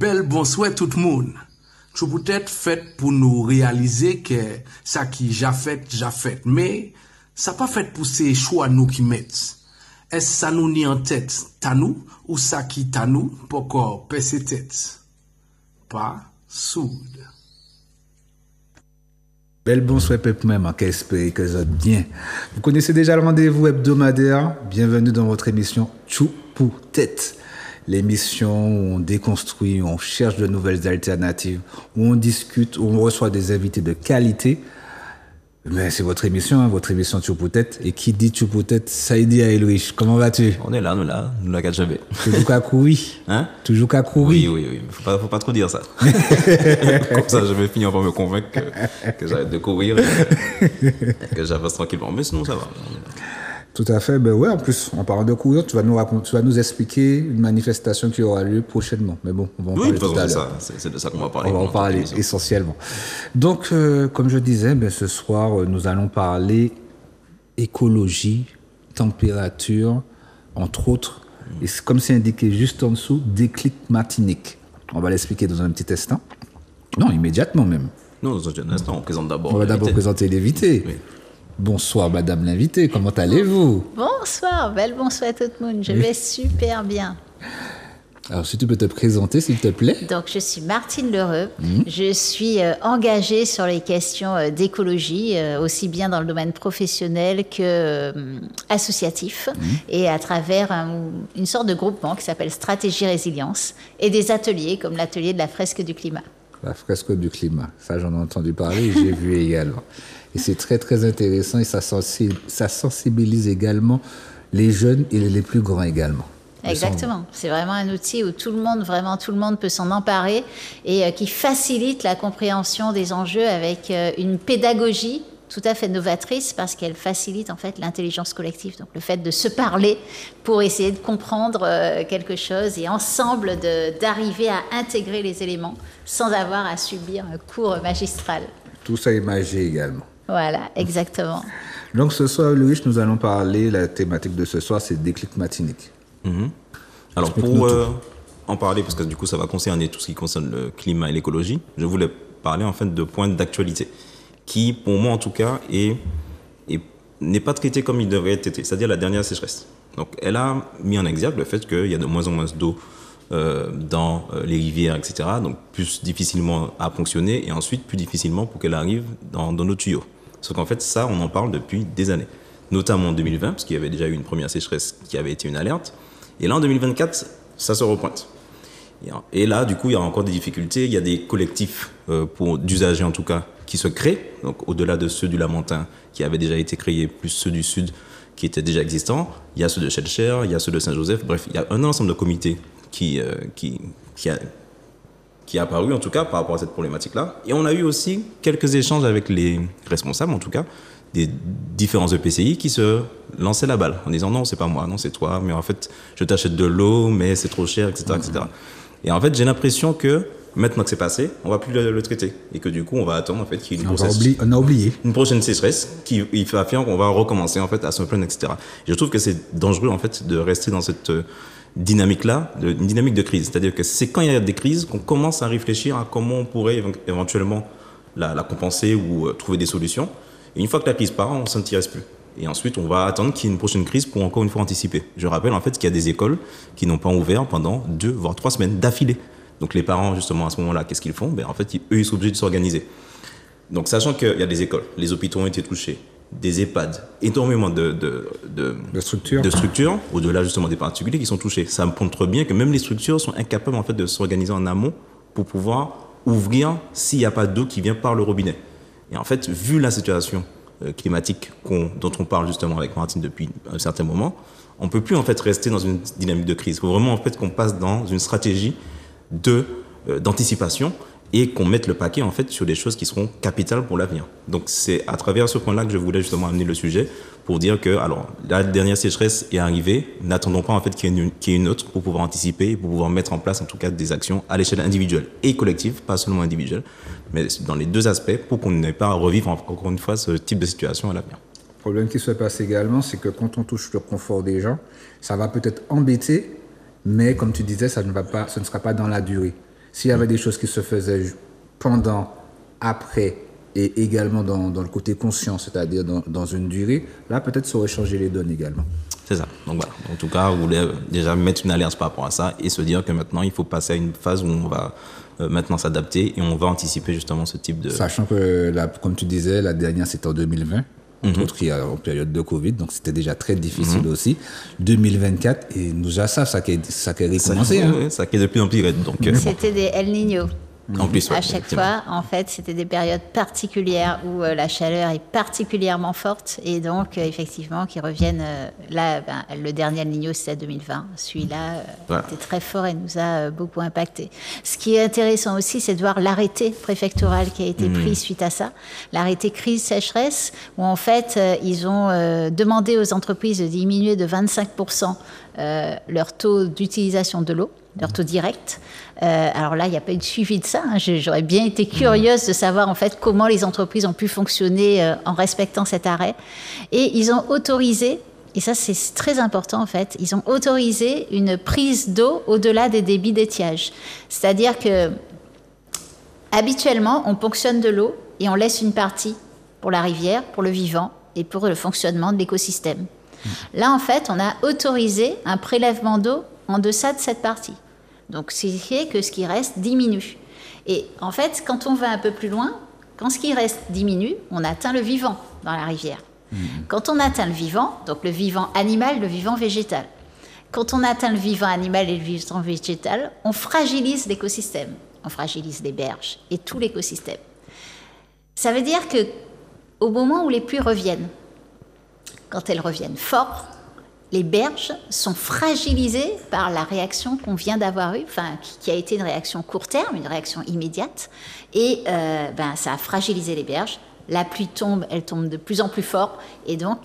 bel bonsoir tout le monde. Tu peut-être fait pour nous réaliser que ça qui j'ai fait, mais ça pas fait pour ces choix nous qui mettent. Est-ce ça nous ni en tête, ta nous, ou ça qui ta nous, pour qu'on pèse tête? Pas soude. Bel bonsoir peuple même, qu'espère que vous êtes bien. Vous connaissez déjà le rendez-vous hebdomadaire. Bienvenue dans votre émission Tchou pour tête. L'émission où on déconstruit, où on cherche de nouvelles alternatives, où on discute, où on reçoit des invités de qualité. Mais c'est votre émission Tchou pour tête. Et qui dit Tchou pour tête, ça y dit à Elrich. Comment vas-tu? On est là, nous la KGB. Toujours qu'à courir. Hein? Toujours qu'à courir. Oui. Faut pas trop dire ça. Comme ça, je vais finir par me convaincre que j'arrête de courir et que j'avance tranquillement. Mais sinon, ça va. Tout à fait. Ben ouais, en plus, en parlant de courir, tu vas nous expliquer une manifestation qui aura lieu prochainement. Mais bon, on va en parler tout à l'heure. C'est de ça qu'on va parler. On va en parler essentiellement. Donc, comme je disais, ce soir, nous allons parler écologie, température, entre autres. Et comme c'est indiqué juste en dessous, déclic matinique. On va l'expliquer dans un petit instant. Non, immédiatement même. Non, dans un instant, on présente d'abord. On va d'abord présenter l'invité. Oui. Bonsoir Madame l'invitée, comment allez-vous? Bonsoir, bel bonsoir tout le monde, je vais super bien. Alors si tu peux te présenter s'il te plaît. Donc je suis Martine Lheureux, je suis engagée sur les questions d'écologie, aussi bien dans le domaine professionnel que associatif, et à travers une sorte de groupement qui s'appelle Stratégie Résilience, et des ateliers comme l'atelier de la fresque du climat. La fresque du climat, ça j'en ai entendu parler et j'ai vu également. Et c'est très très intéressant et ça sensibilise également les jeunes et les plus grands également. Exactement, c'est vraiment un outil où tout le monde peut s'en emparer et qui facilite la compréhension des enjeux avec une pédagogie tout à fait novatrice parce qu'elle facilite en fait l'intelligence collective, donc le fait de se parler pour essayer de comprendre quelque chose et ensemble d'arriver à intégrer les éléments sans avoir à subir un cours magistral. Tout ça est magie également. Voilà, exactement. Donc ce soir, Louis, nous allons parler, la thématique de ce soir, c'est déclic matinique. Alors pour en parler, parce que du coup ça va concerner tout ce qui concerne le climat et l'écologie, je voulais parler en fait de points d'actualité qui, pour moi en tout cas, n'est pas traité comme il devrait être traité, c'est-à-dire la dernière sécheresse. Donc elle a mis en exergue le fait qu'il y a de moins en moins d'eau dans les rivières, etc. Donc plus difficilement à fonctionner et ensuite plus difficilement pour qu'elle arrive dans nos tuyaux. Sauf qu'en fait, ça, on en parle depuis des années. Notamment en 2020, parce qu'il y avait déjà eu une première sécheresse qui avait été une alerte. Et là, en 2024, ça se repointe. Et là, du coup, il y a encore des difficultés. Il y a des collectifs d'usagers, en tout cas, qui se créent. Donc, au-delà de ceux du Lamentin, qui avaient déjà été créés, plus ceux du Sud, qui étaient déjà existants. Il y a ceux de Schellcher, il y a ceux de Saint-Joseph. Bref, il y a un ensemble de comités qui est apparu, en tout cas, par rapport à cette problématique-là. Et on a eu aussi quelques échanges avec les responsables, en tout cas, des différents EPCI qui se lançaient la balle en disant non, c'est pas moi, non, c'est toi, mais en fait, je t'achète de l'eau, mais c'est trop cher, etc., etc. Et en fait, j'ai l'impression que maintenant que c'est passé, on va plus le traiter. Et que du coup, on va attendre, en fait, qu'il y ait une prochaine sécheresse qui va faire qu'on va recommencer, en fait, à se plaindre, etc. Et je trouve que c'est dangereux, en fait, de rester dans cette dynamique-là, une dynamique de crise. C'est-à-dire que c'est quand il y a des crises qu'on commence à réfléchir à comment on pourrait éventuellement la compenser ou trouver des solutions. Et une fois que la crise part, on ne s'intéresse plus. Et ensuite, on va attendre qu'il y ait une prochaine crise pour encore une fois anticiper. Je rappelle en fait qu'il y a des écoles qui n'ont pas ouvert pendant 2 voire 3 semaines d'affilée. Donc les parents, justement, à ce moment-là, qu'est-ce qu'ils font? En fait, eux, ils sont obligés de s'organiser. Donc sachant qu'il y a des écoles, les hôpitaux ont été touchés, des EHPAD, énormément de structures, au-delà justement des particuliers qui sont touchés. Ça montre bien que même les structures sont incapables en fait de s'organiser en amont pour pouvoir ouvrir s'il n'y a pas d'eau qui vient par le robinet. Et en fait, vu la situation climatique dont on parle justement avec Martine depuis un certain moment, on ne peut plus en fait rester dans une dynamique de crise. Il faut vraiment en fait qu'on passe dans une stratégie d'anticipation et qu'on mette le paquet en fait sur des choses qui seront capitales pour l'avenir. Donc c'est à travers ce point-là que je voulais justement amener le sujet pour dire que alors la dernière sécheresse est arrivée, n'attendons pas en fait qu'il y ait une autre pour pouvoir anticiper et pour pouvoir mettre en place en tout cas des actions à l'échelle individuelle et collective, pas seulement individuelle, mais dans les deux aspects pour qu'on n'ait pas à revivre encore une fois ce type de situation à l'avenir. Le problème qui se passe également, c'est que quand on touche le confort des gens, ça va peut-être embêter, mais comme tu disais, ce ne sera pas dans la durée. s'il y avait des choses qui se faisaient pendant, après et également dans le côté conscient, c'est-à-dire dans une durée, là peut-être ça aurait changé les donnes également. C'est ça. Donc voilà. En tout cas, on voulait déjà mettre une alerte par rapport à ça et se dire que maintenant, il faut passer à une phase où on va maintenant s'adapter et on va anticiper justement ce type de... Sachant que, comme tu disais, la dernière c'était en 2020, entre autres il y a en période de Covid, donc c'était déjà très difficile aussi. 2024, et nous déjà ça qui a recommencé. Ça qui est de plus en plus raide. Donc, c'était des El Niño. En plus, à chaque fois, en fait, c'était des périodes particulières où la chaleur est particulièrement forte et donc, effectivement, qui reviennent. Là, le dernier El Niño, c'était 2020. Celui-là était très fort et nous a beaucoup impacté. Ce qui est intéressant aussi, c'est de voir l'arrêté préfectoral qui a été pris suite à ça. L'arrêté crise sécheresse, où en fait, ils ont demandé aux entreprises de diminuer de 25% leur taux d'utilisation de l'eau, leur taux direct. Alors là, il n'y a pas eu de suivi de ça. J'aurais bien été curieuse de savoir en fait comment les entreprises ont pu fonctionner en respectant cet arrêt. Et ils ont autorisé, et ça c'est très important en fait, ils ont autorisé une prise d'eau au-delà des débits d'étiage. C'est-à-dire que habituellement, on ponctionne de l'eau et on laisse une partie pour la rivière, pour le vivant et pour le fonctionnement de l'écosystème. Là, en fait, on a autorisé un prélèvement d'eau en deçà de cette partie. Donc, ce qui fait que ce qui reste diminue. Et en fait, quand on va un peu plus loin, quand ce qui reste diminue, on atteint le vivant dans la rivière. Quand on atteint le vivant, donc le vivant animal, le vivant végétal, quand on atteint le vivant animal et le vivant végétal, on fragilise l'écosystème, on fragilise les berges et tout l'écosystème. Ça veut dire qu'au moment où les pluies reviennent, quand elles reviennent fort, les berges sont fragilisées par la réaction qu'on vient d'avoir eue, qui a été une réaction court terme, une réaction immédiate, et ça a fragilisé les berges. La pluie tombe, elle tombe de plus en plus fort, et donc,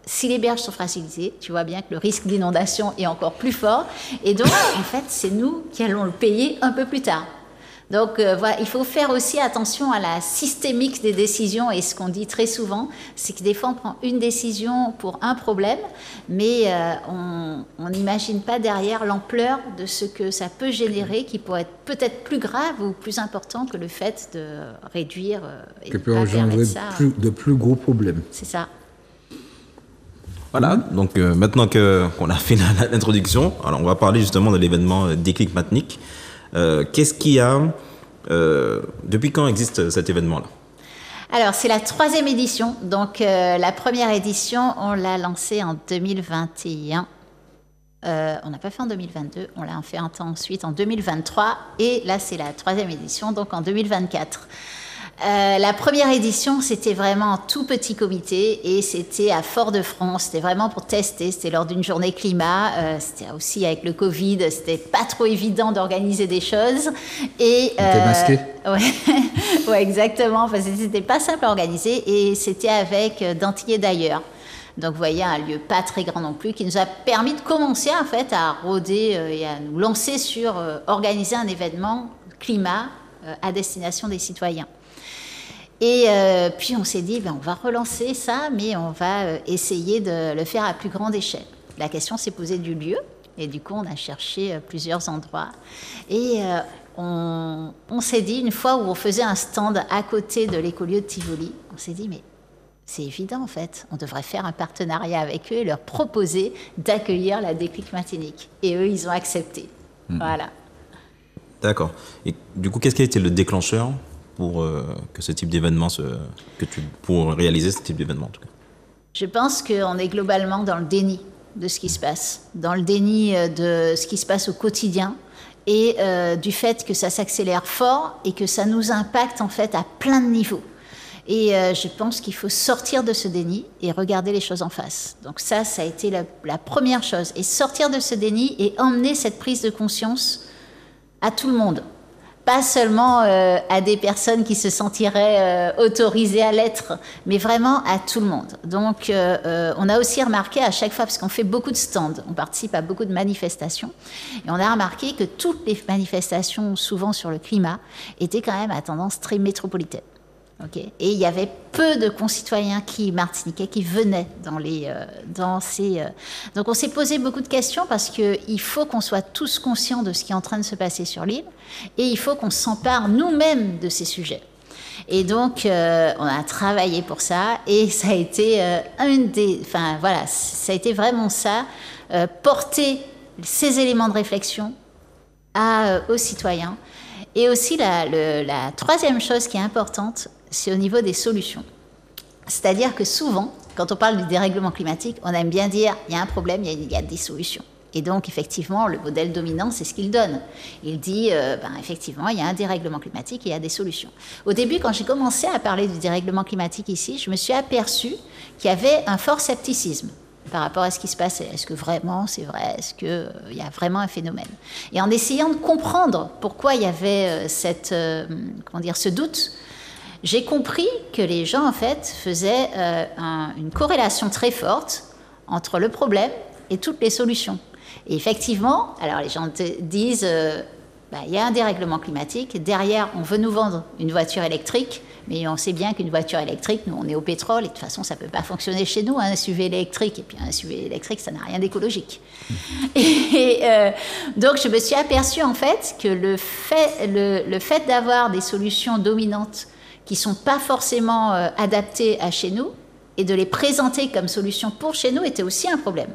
si les berges sont fragilisées, tu vois bien que le risque d'inondation est encore plus fort, et donc, en fait, c'est nous qui allons le payer un peu plus tard. Donc voilà, il faut faire aussi attention à la systémique des décisions et ce qu'on dit très souvent, c'est que des fois on prend une décision pour un problème, mais on n'imagine pas derrière l'ampleur de ce que ça peut générer qui pourrait être peut-être plus grave ou plus important que le fait de réduire et qui de peut pas engendrer de plus gros problèmes. C'est ça. Voilà, donc maintenant qu'on a fait l'introduction, alors on va parler justement de l'événement Déclic Matinique. Qu'est-ce qu'il y a depuis quand existe cet événement-là? Alors, c'est la 3e édition. Donc, la première édition, on l'a lancée en 2021. On n'a pas fait en 2022, on l'a fait un temps ensuite en 2023. Et là, c'est la 3e édition, donc en 2024. La première édition, c'était vraiment un tout petit comité et c'était à Fort-de-France. C'était vraiment pour tester. C'était lors d'une journée climat. C'était aussi avec le Covid. C'était pas trop évident d'organiser des choses. Et t'es masqué. Ouais, exactement. Enfin, c'était pas simple à organiser et c'était avec d'Antillais d'ailleurs. Donc, vous voyez, un lieu pas très grand non plus qui nous a permis de commencer en fait à rôder et à nous lancer sur organiser un événement climat à destination des citoyens. Et puis on s'est dit, on va relancer ça, mais on va essayer de le faire à plus grande échelle. La question s'est posée du lieu, et du coup on a cherché plusieurs endroits. Et on s'est dit, une fois où on faisait un stand à côté de l'écolieu de Tivoli, on s'est dit, mais c'est évident en fait, on devrait faire un partenariat avec eux et leur proposer d'accueillir la Déclic Matinique. Et eux, ils ont accepté. Voilà. D'accord. Et du coup, qu'est-ce qui a été le déclencheur pour que ce type d'événement, pour réaliser ce type d'événement en tout cas? Je pense qu'on est globalement dans le déni de ce qui se passe, dans le déni de ce qui se passe au quotidien et du fait que ça s'accélère fort et que ça nous impacte en fait à plein de niveaux. Et je pense qu'il faut sortir de ce déni et regarder les choses en face. Donc ça a été la première chose. Et sortir de ce déni et emmener cette prise de conscience à tout le monde. Pas seulement à des personnes qui se sentiraient autorisées à l'être, mais vraiment à tout le monde. Donc, on a aussi remarqué à chaque fois, parce qu'on fait beaucoup de stands, on participe à beaucoup de manifestations, et on a remarqué que toutes les manifestations, souvent sur le climat, étaient quand même à tendance très métropolitaine. Okay. Et il y avait peu de concitoyens martiniquais qui venaient dans ces... Donc on s'est posé beaucoup de questions parce qu'il faut qu'on soit tous conscients de ce qui est en train de se passer sur l'île et il faut qu'on s'empare nous-mêmes de ces sujets. Et donc on a travaillé pour ça et ça a été ça a été vraiment ça, porter ces éléments de réflexion aux citoyens. Et aussi la troisième chose qui est importante, c'est au niveau des solutions. C'est-à-dire que souvent, quand on parle du dérèglement climatique, on aime bien dire il y a un problème, il y a des solutions. Et donc, effectivement, le modèle dominant, c'est ce qu'il donne. Il dit, effectivement, il y a un dérèglement climatique et il y a des solutions. Au début, quand j'ai commencé à parler du dérèglement climatique ici, je me suis aperçue qu'il y avait un fort scepticisme par rapport à ce qui se passait. Est-ce que vraiment c'est vrai? Est-ce qu'il y a vraiment un phénomène? Et en essayant de comprendre pourquoi il y avait ce doute, j'ai compris que les gens, en fait, faisaient une corrélation très forte entre le problème et toutes les solutions. Et effectivement, alors les gens disent, il y a un dérèglement climatique, derrière, on veut nous vendre une voiture électrique, mais on sait bien qu'une voiture électrique, nous, on est au pétrole, et de toute façon, ça ne peut pas fonctionner chez nous, un SUV électrique, et puis un SUV électrique, ça n'a rien d'écologique. Donc, je me suis aperçue, en fait, que le fait d'avoir des solutions dominantes qui ne sont pas forcément adaptées à chez nous, et de les présenter comme solution pour chez nous était aussi un problème.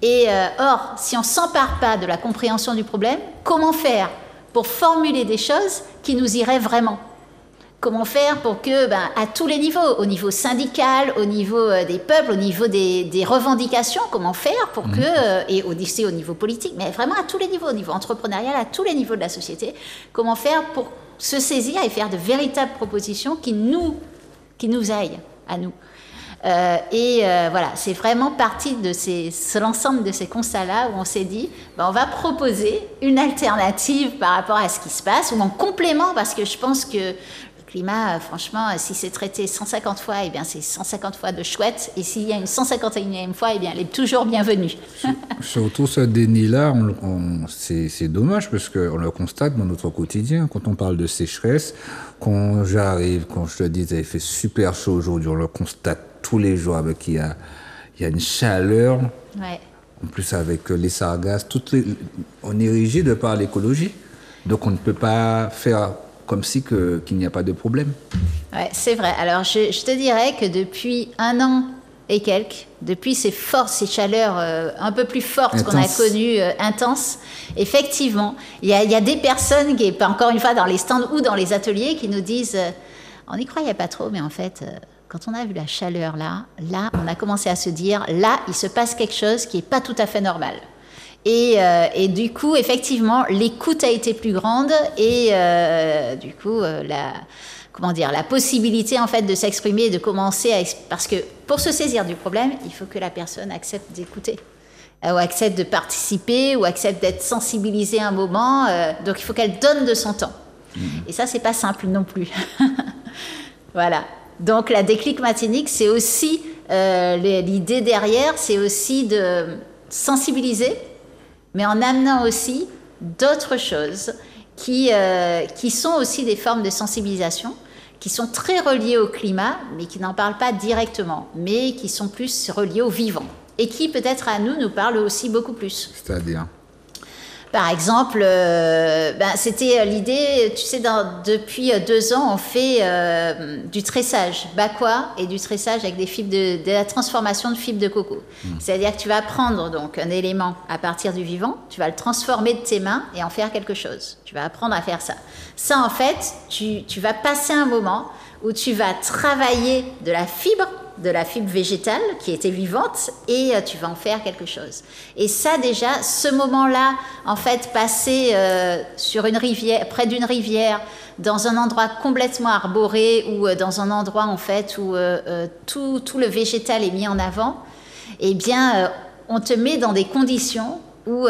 Et or, si on ne s'empare pas de la compréhension du problème, comment faire pour formuler des choses qui nous iraient vraiment? Comment faire pour que, à tous les niveaux, au niveau syndical, au niveau des peuples, au niveau des revendications, comment faire pour que, et aussi au niveau politique, mais vraiment à tous les niveaux, au niveau entrepreneurial, à tous les niveaux de la société, comment faire pour se saisir et faire de véritables propositions qui nous aillent à nous. Voilà, c'est vraiment parti de l'ensemble de ces constats-là où on s'est dit, on va proposer une alternative par rapport à ce qui se passe, ou en complément, parce que je pense que le climat, franchement, si c'est traité 150 fois, eh bien c'est 150 fois de chouette, et s'il y a une 151e fois, eh bien elle est toujours bienvenue. Surtout ce déni-là, c'est dommage parce qu'on le constate dans notre quotidien. Quand on parle de sécheresse, quand je te dis, il fait super chaud aujourd'hui, on le constate tous les jours avec il y a une chaleur. Ouais. En plus avec les sargasses, on est rigide de par l'écologie. Donc on ne peut pas faire comme si qu'il n'y a pas de problème. Ouais, c'est vrai. Alors je te dirais que depuis 1 an et quelques, depuis ces chaleurs un peu plus fortes qu'on a connues, intenses, effectivement, il y a des personnes qui, encore une fois dans les stands ou dans les ateliers, qui nous disent on n'y croyait pas trop, mais en fait... Quand on a vu la chaleur là, on a commencé à se dire, là, il se passe quelque chose qui n'est pas tout à fait normal. Et du coup, effectivement, l'écoute a été plus grande et du coup, la possibilité en fait de s'exprimer et de commencer parce que pour se saisir du problème, il faut que la personne accepte d'écouter. Ou accepte de participer, ou accepte d'être sensibilisée à un moment. Donc, il faut qu'elle donne de son temps. Et ça, c'est pas simple non plus. Voilà. Donc la déclic matinique, c'est aussi, l'idée derrière, c'est aussi de sensibiliser, mais en amenant aussi d'autres choses qui sont aussi des formes de sensibilisation, qui sont très reliées au climat, mais qui n'en parlent pas directement, mais qui sont plus reliées au vivant, et qui peut-être à nous parlent aussi beaucoup plus. C'est-à-dire ? Par exemple, c'était l'idée, tu sais, depuis 2 ans, on fait du tressage bakwa et du tressage avec des fibres de la transformation de fibres de coco. C'est-à-dire que tu vas prendre donc un élément à partir du vivant, tu vas le transformer de tes mains et en faire quelque chose. Tu vas apprendre à faire ça. Ça, en fait, tu vas passer un moment où tu vas travailler de la fibre végétale qui était vivante et tu vas en faire quelque chose. Et ça déjà, ce moment-là, en fait, passer sur une rivière, près d'une rivière, dans un endroit complètement arboré ou dans un endroit en fait où tout le végétal est mis en avant, eh bien, on te met dans des conditions où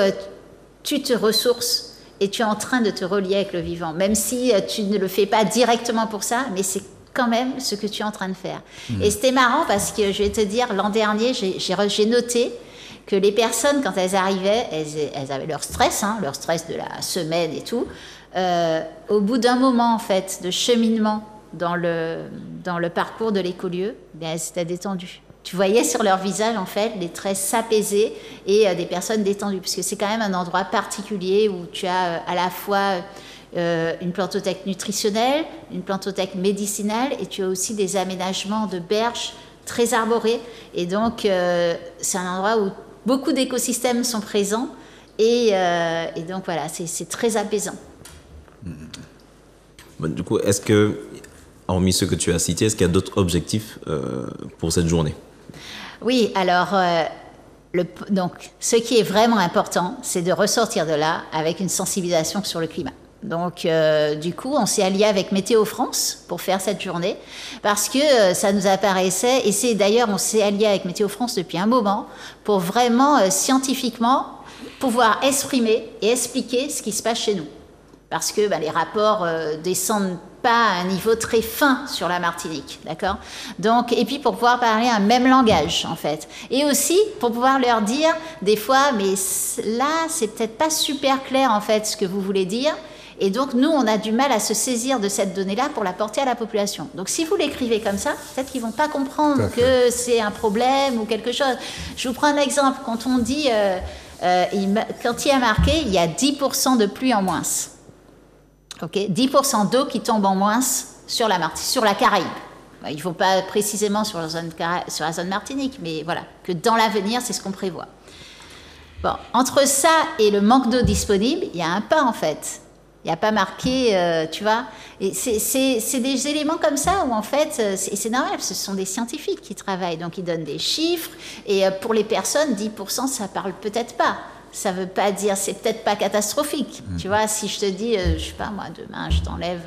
tu te ressources et tu es en train de te relier avec le vivant, même si tu ne le fais pas directement pour ça, mais c'est quand même ce que tu es en train de faire. Et c'était marrant parce que, je vais te dire, l'an dernier, j'ai noté que les personnes, quand elles arrivaient, elles avaient leur stress de la semaine et tout. Au bout d'un moment, en fait, de cheminement dans le parcours de l'écolieu, elles étaient détendues. Tu voyais sur leur visage, en fait, les traits s'apaiser et des personnes détendues. Parce que c'est quand même un endroit particulier où tu as à la fois une plantothèque nutritionnelle, une plantothèque médicinale, et tu as aussi des aménagements de berges très arborés. Et donc, c'est un endroit où beaucoup d'écosystèmes sont présents. Et donc, voilà, c'est très apaisant. Bon, du coup, est-ce que, hormis ceux que tu as cités, est-ce qu'il y a d'autres objectifs pour cette journée? Oui, alors, donc, ce qui est vraiment important, c'est de ressortir de là avec une sensibilisation sur le climat. Donc, du coup, on s'est allié avec Météo France pour faire cette journée, parce que ça nous apparaissait, et c'est d'ailleurs, on s'est allié avec Météo France depuis un moment, pour vraiment, scientifiquement, pouvoir exprimer et expliquer ce qui se passe chez nous. Parce que les rapports descendent pas à un niveau très fin sur la Martinique, d'accord? Donc, et puis pour pouvoir parler un même langage, en fait. Et aussi pour pouvoir leur dire, des fois, mais là, c'est peut-être pas super clair, en fait, ce que vous voulez dire. Et donc, nous, on a du mal à se saisir de cette donnée-là pour la porter à la population. Donc, si vous l'écrivez comme ça, peut-être qu'ils vont pas comprendre que c'est un problème ou quelque chose. Je vous prends un exemple. Quand on dit, quand il y a marqué, il y a 10% de pluie en moins. Ok, 10% d'eau qui tombe en moins sur la Caraïbe. Il ne faut pas précisément sur la zone Martinique, mais voilà, que dans l'avenir, c'est ce qu'on prévoit. Bon, entre ça et le manque d'eau disponible, il y a un pas en fait. Il n'y a pas marqué, tu vois. Et c'est des éléments comme ça où en fait, c'est normal, ce sont des scientifiques qui travaillent, donc ils donnent des chiffres. Et pour les personnes, 10%, ça parle peut-être pas. Ça veut pas dire, c'est peut-être pas catastrophique. Tu vois, si je te dis, je sais pas moi, demain je t'enlève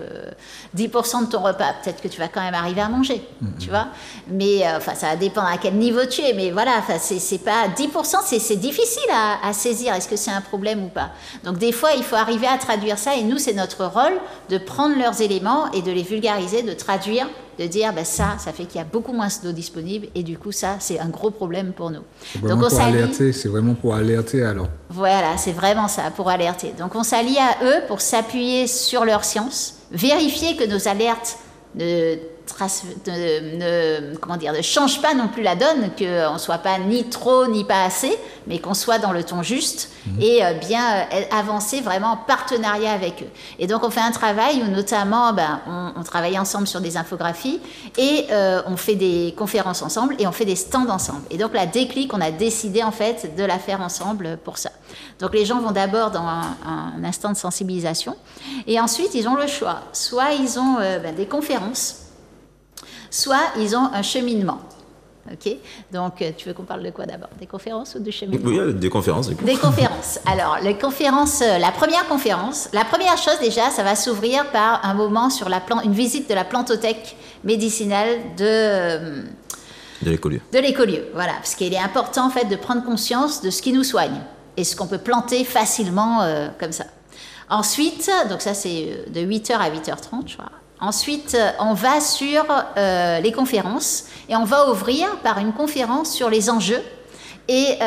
10% de ton repas, peut-être que tu vas quand même arriver à manger, tu vois. Mais enfin, ça va dépendre à quel niveau tu es. Mais voilà, enfin, c'est pas 10%, c'est difficile à saisir. Est-ce que c'est un problème ou pas? Donc des fois, il faut arriver à traduire ça. Et nous, c'est notre rôle de prendre leurs éléments et de les vulgariser, de traduire, de dire ça fait qu'il y a beaucoup moins d'eau disponible et du coup ça c'est un gros problème pour nous. Donc on s'allie. C'est vraiment pour alerter alors. Voilà, c'est vraiment ça, pour alerter. Donc on s'allie à eux pour s'appuyer sur leur science, vérifier que nos alertes ne change pas non plus la donne, qu'on ne soit pas ni trop ni pas assez, mais qu'on soit dans le ton juste et bien avancer vraiment en partenariat avec eux. Et donc on fait un travail où notamment on travaille ensemble sur des infographies et on fait des conférences ensemble et on fait des stands ensemble. Et donc la Déclic, on a décidé en fait de la faire ensemble pour ça. Donc les gens vont d'abord dans un instant de sensibilisation et ensuite ils ont le choix. Soit ils ont des conférences, soit ils ont un cheminement. Ok. Donc, tu veux qu'on parle de quoi d'abord? Des conférences ou du cheminement? Oui, des conférences. Du coup. Des conférences. Alors, les conférences, la première conférence, la première chose déjà, ça va s'ouvrir par un moment sur une visite de la plantothèque médicinale de l'écolieu. De l'écolieu, voilà. Parce qu'il est important, en fait, de prendre conscience de ce qui nous soigne et ce qu'on peut planter facilement comme ça. Ensuite, donc ça, c'est de 8h à 8h30, je crois. Ensuite, on va sur les conférences et on va ouvrir par une conférence sur les enjeux et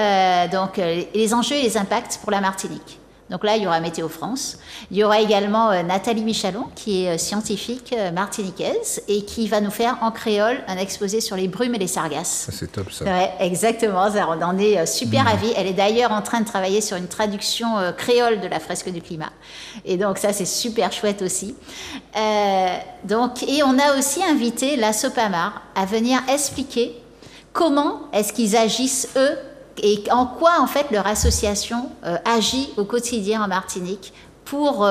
donc les enjeux et les impacts pour la Martinique. Donc là, il y aura Météo France. Il y aura également Nathalie Michalon, qui est scientifique martiniquaise et qui va nous faire en créole un exposé sur les brumes et les sargasses. Ça, c'est top, ça. Ouais, exactement. Ça, on en est super ravis. Elle est d'ailleurs en train de travailler sur une traduction créole de la fresque du climat. Et donc ça, c'est super chouette aussi. Et on a aussi invité la Sopamar à venir expliquer comment est-ce qu'ils agissent, eux, et en quoi, en fait, leur association agit au quotidien en Martinique pour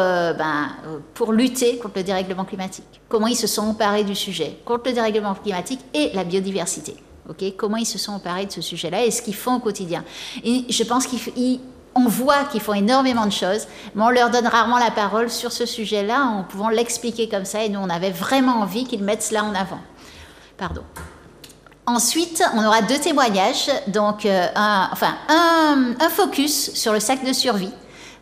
lutter contre le dérèglement climatique. Comment ils se sont emparés du sujet contre le dérèglement climatique et la biodiversité. Okay, comment ils se sont emparés de ce sujet-là et ce qu'ils font au quotidien. Et je pense qu'on voit qu'ils font énormément de choses, mais on leur donne rarement la parole sur ce sujet-là en pouvant l'expliquer comme ça. Et nous, on avait vraiment envie qu'ils mettent cela en avant. Pardon. Ensuite, on aura 2 témoignages, donc un focus sur le sac de survie.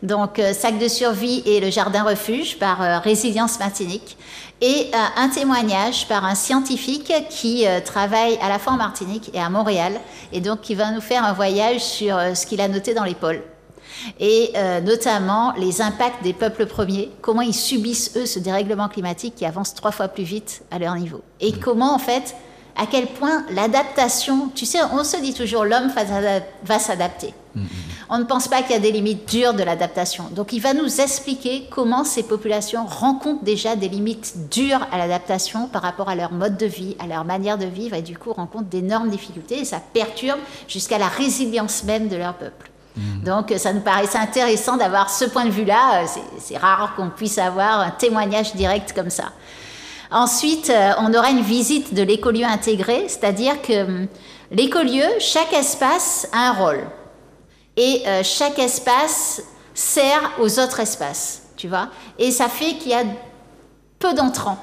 Donc, sac de survie et le jardin refuge par Résilience Martinique. Et un témoignage par un scientifique qui travaille à la fois en Martinique et à Montréal. Et donc, qui va nous faire un voyage sur ce qu'il a noté dans les pôles. Et notamment les impacts des peuples premiers, comment ils subissent, eux, ce dérèglement climatique qui avance 3 fois plus vite à leur niveau. Et comment, en fait, à quel point l'adaptation, tu sais, on se dit toujours l'homme va s'adapter. On ne pense pas qu'il y a des limites dures de l'adaptation. Donc il va nous expliquer comment ces populations rencontrent déjà des limites dures à l'adaptation par rapport à leur mode de vie, à leur manière de vivre, et du coup rencontrent d'énormes difficultés et ça perturbe jusqu'à la résilience même de leur peuple. Donc ça nous paraissait intéressant d'avoir ce point de vue-là. C'est rare qu'on puisse avoir un témoignage direct comme ça. Ensuite, on aura une visite de l'écolieu intégré, c'est-à-dire que l'écolieu, chaque espace a un rôle. Et chaque espace sert aux autres espaces, tu vois. Et ça fait qu'il y a peu d'entrants.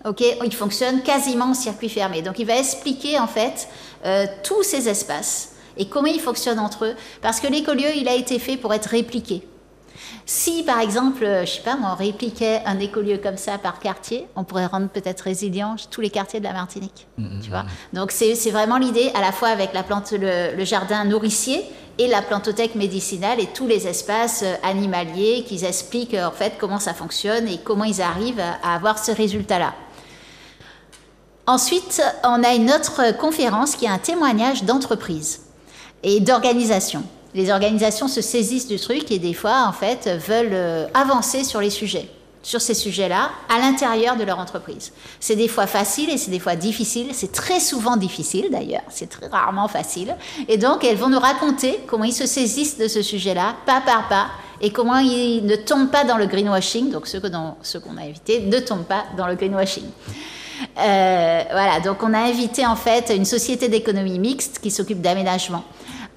Ok, il fonctionne quasiment en circuit fermé. Donc il va expliquer en fait tous ces espaces et comment ils fonctionnent entre eux. Parce que l'écolieu, il a été fait pour être répliqué. Si, par exemple, je sais pas, on répliquait un écolieu comme ça par quartier, on pourrait rendre peut-être résilient tous les quartiers de la Martinique, tu vois. Donc, c'est vraiment l'idée, à la fois avec la plante, le jardin nourricier et la plantothèque médicinale et tous les espaces animaliers qui expliquent, en fait, comment ça fonctionne et comment ils arrivent à avoir ce résultat-là. Ensuite, on a une autre conférence qui est un témoignage d'entreprise et d'organisation. Les organisations se saisissent du truc et des fois, en fait, veulent avancer sur les sujets, sur ces sujets-là, à l'intérieur de leur entreprise. C'est des fois facile et c'est des fois difficile. C'est très souvent difficile, d'ailleurs. C'est très rarement facile. Et donc, elles vont nous raconter comment ils se saisissent de ce sujet-là, pas par pas, et comment ils ne tombent pas dans le greenwashing. Donc, ceux qu'on a invités ne tombent pas dans le greenwashing. Voilà, donc on a invité, en fait, une société d'économie mixte qui s'occupe d'aménagement.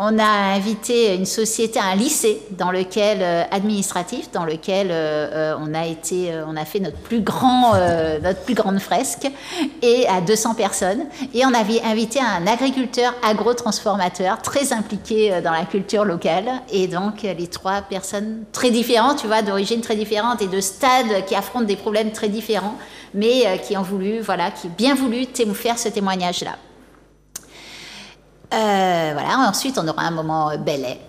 On a invité une société, un lycée administratif, dans lequel on a fait notre plus grande fresque, et à 200 personnes. Et on avait invité un agriculteur agro-transformateur très impliqué dans la culture locale. Et donc les 3 personnes très différentes, tu vois, d'origine très différente et de stades qui affrontent des problèmes très différents, mais qui ont bien voulu faire ce témoignage-là. Voilà. Ensuite, on aura un moment ballet,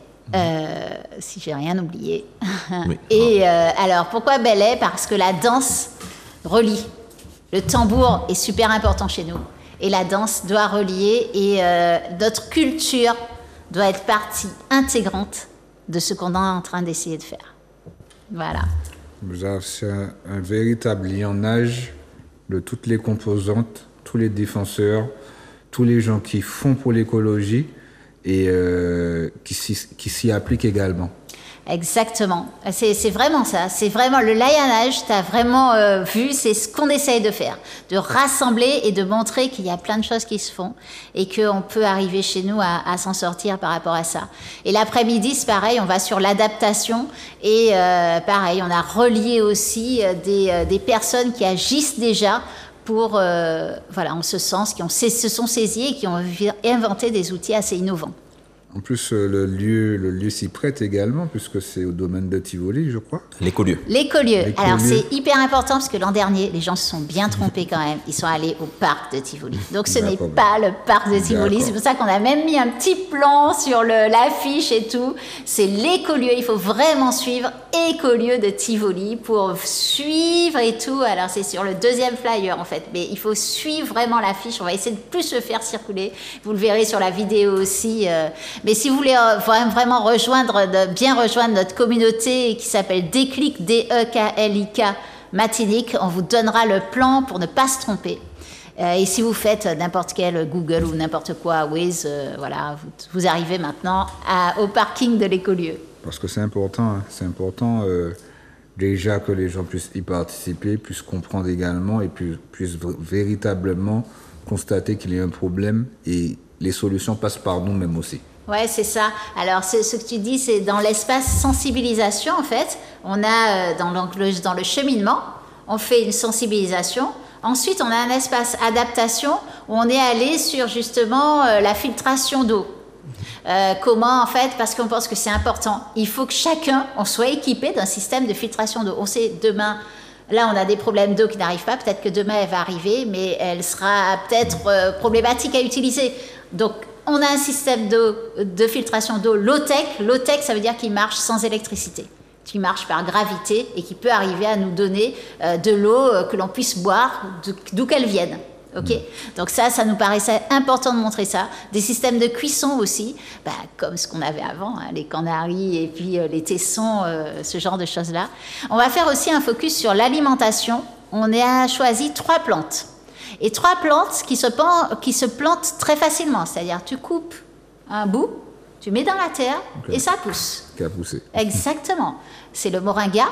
si j'ai rien oublié. Oui. Et alors, pourquoi ballet? Parce que la danse relie. Le tambour est super important chez nous. Et la danse doit relier. Et notre culture doit être partie intégrante de ce qu'on est en train d'essayer de faire. Voilà. C'est un véritable lionnage de toutes les composantes, tous les défenseurs, tous les gens qui font pour l'écologie et qui s'y appliquent également. Exactement. C'est vraiment ça. C'est vraiment le lionnage, tu as vraiment vu, c'est ce qu'on essaye de faire. De rassembler et de montrer qu'il y a plein de choses qui se font et qu'on peut arriver chez nous à s'en sortir par rapport à ça. Et l'après-midi, c'est pareil, on va sur l'adaptation et pareil, on a relié aussi des personnes qui agissent déjà pour, en ce sens, qui se sont saisis et qui ont inventé des outils assez innovants. En plus, le lieu s'y prête également, puisque c'est au domaine de Tivoli, je crois. L'écolieu. Alors, c'est hyper important, parce que l'an dernier, les gens se sont bien trompés quand même. Ils sont allés au parc de Tivoli. Donc, ce n'est pas le parc de Tivoli. C'est pour ça qu'on a même mis un petit plan sur l'affiche et tout. C'est l'écolieu. Il faut vraiment suivre écolieu de Tivoli pour suivre et tout. Alors, c'est sur le 2e flyer, en fait. Mais il faut suivre vraiment l'affiche. On va essayer de plus le faire circuler. Vous le verrez sur la vidéo aussi. Mais si vous voulez vraiment bien rejoindre notre communauté qui s'appelle Déclic, D-E-K-L-I-K, Martinique, on vous donnera le plan pour ne pas se tromper. Et si vous faites n'importe quel Google ou n'importe quoi, Waze, vous arrivez maintenant au parking de l'écolieu. Parce que c'est important, déjà que les gens puissent y participer, puissent comprendre également et puissent véritablement constater qu'il y a un problème et les solutions passent par nous-mêmes aussi. Ouais, c'est ça. Alors, ce que tu dis, c'est dans l'espace sensibilisation, en fait. On a, dans le cheminement, on fait une sensibilisation. Ensuite, on a un espace adaptation où on est allé sur, justement, la filtration d'eau. Comment, en fait, parce qu'on pense que c'est important. Il faut que chacun, on soit équipé d'un système de filtration d'eau. On sait, demain, là, on a des problèmes d'eau qui n'arrivent pas. Peut-être que demain, elle va arriver, mais elle sera peut-être problématique à utiliser. Donc, on a un système de filtration d'eau low-tech. Low-tech, ça veut dire qu'il marche sans électricité, qui marche par gravité et qui peut arriver à nous donner de l'eau que l'on puisse boire d'où qu'elle vienne. Okay. Donc ça nous paraissait important de montrer ça. Des systèmes de cuisson aussi, comme ce qu'on avait avant, hein, les canaries et puis les tessons, ce genre de choses-là. On va faire aussi un focus sur l'alimentation. On a choisi 3 plantes. Et 3 plantes qui se plantent très facilement. C'est-à-dire tu coupes un bout, tu mets dans la terre et ça pousse. Qui a poussé. Exactement. C'est le moringa,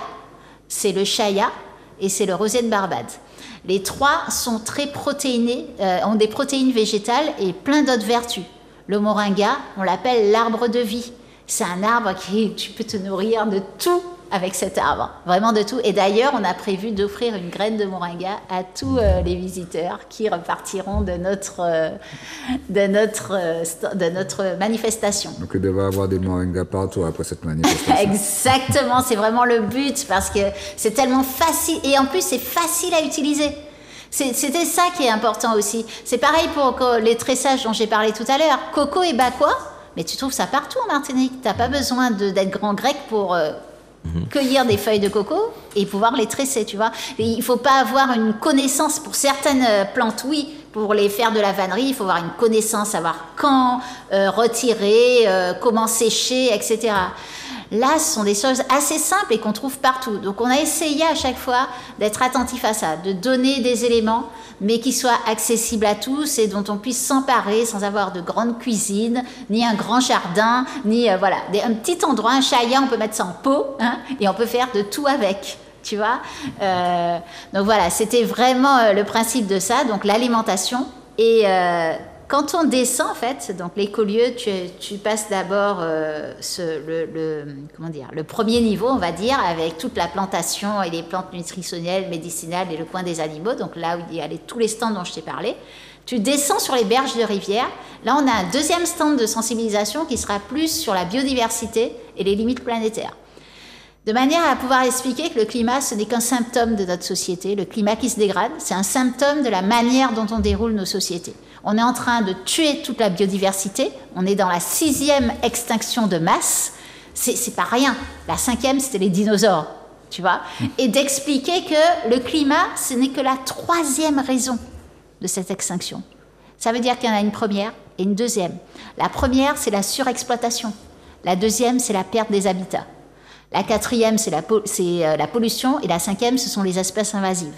c'est le chaya et c'est le rosier de Barbade. Les 3 sont très protéinés, ont des protéines végétales et plein d'autres vertus. Le moringa, on l'appelle l'arbre de vie. C'est un arbre qui, tu peux te nourrir de tout avec cet arbre, vraiment de tout. Et d'ailleurs, on a prévu d'offrir une graine de moringa à tous les visiteurs qui repartiront de notre manifestation. Donc, il devrait y avoir des moringas partout après cette manifestation. Exactement, c'est vraiment le but parce que c'est tellement facile et en plus c'est facile à utiliser. C'était ça qui est important aussi. C'est pareil pour les tressages dont j'ai parlé tout à l'heure. Coco et bakwa, mais tu trouves ça partout en Martinique. Tu n'as pas besoin d'être grand grec pour cueillir des feuilles de coco et pouvoir les tresser, tu vois. Et il ne faut pas avoir une connaissance pour certaines plantes, oui. Pour les faire de la vannerie, il faut avoir une connaissance, savoir quand retirer, comment sécher, etc. Là, ce sont des choses assez simples et qu'on trouve partout. Donc, on a essayé à chaque fois d'être attentif à ça, de donner des éléments, mais qui soient accessibles à tous et dont on puisse s'emparer sans avoir de grande cuisine, ni un grand jardin, ni un petit endroit, un chaya, on peut mettre ça en pot, hein, et on peut faire de tout avec. Tu vois, donc voilà, c'était vraiment le principe de ça, donc l'alimentation. Et quand on descend, en fait, donc l'écolieu, tu passes d'abord le premier niveau, on va dire, avec toute la plantation et les plantes nutritionnelles, médicinales et le coin des animaux, donc là où il y a tous les stands dont je t'ai parlé. Tu descends sur les berges de rivière. Là, on a un deuxième stand de sensibilisation qui sera plus sur la biodiversité et les limites planétaires. De manière à pouvoir expliquer que le climat, ce n'est qu'un symptôme de notre société. Le climat qui se dégrade, c'est un symptôme de la manière dont on déroule nos sociétés. On est en train de tuer toute la biodiversité. On est dans la 6e extinction de masse. C'est pas rien. La 5e, c'était les dinosaures, tu vois. Et d'expliquer que le climat, ce n'est que la 3e raison de cette extinction. Ça veut dire qu'il y en a une première et une deuxième. La première, c'est la surexploitation. La deuxième, c'est la perte des habitats. La 4e, c'est la pollution. Et la 5e, ce sont les espèces invasives.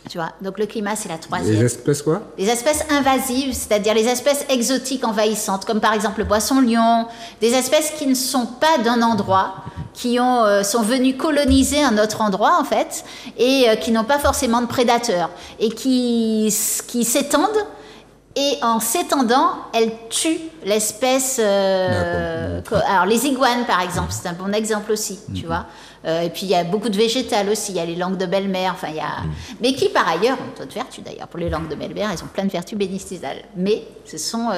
Tu vois, donc le climat, c'est la 3e. Les espèces quoi? Les espèces invasives, c'est-à-dire les espèces exotiques envahissantes, comme par exemple le poisson-lion, des espèces qui ne sont pas d'un endroit, qui sont venues coloniser un autre endroit, en fait, et qui n'ont pas forcément de prédateurs, et qui s'étendent. Et en s'étendant, elle tue l'espèce... alors, les iguanes, par exemple, c'est un bon exemple aussi, tu vois. Et puis, il y a beaucoup de végétales aussi. Il y a les langues de belle-mère, enfin, il y a... Mais qui, par ailleurs, ont d'autres vertus, d'ailleurs. Pour les langues de belle-mère, elles ont plein de vertus médicinales. Mais ce sont...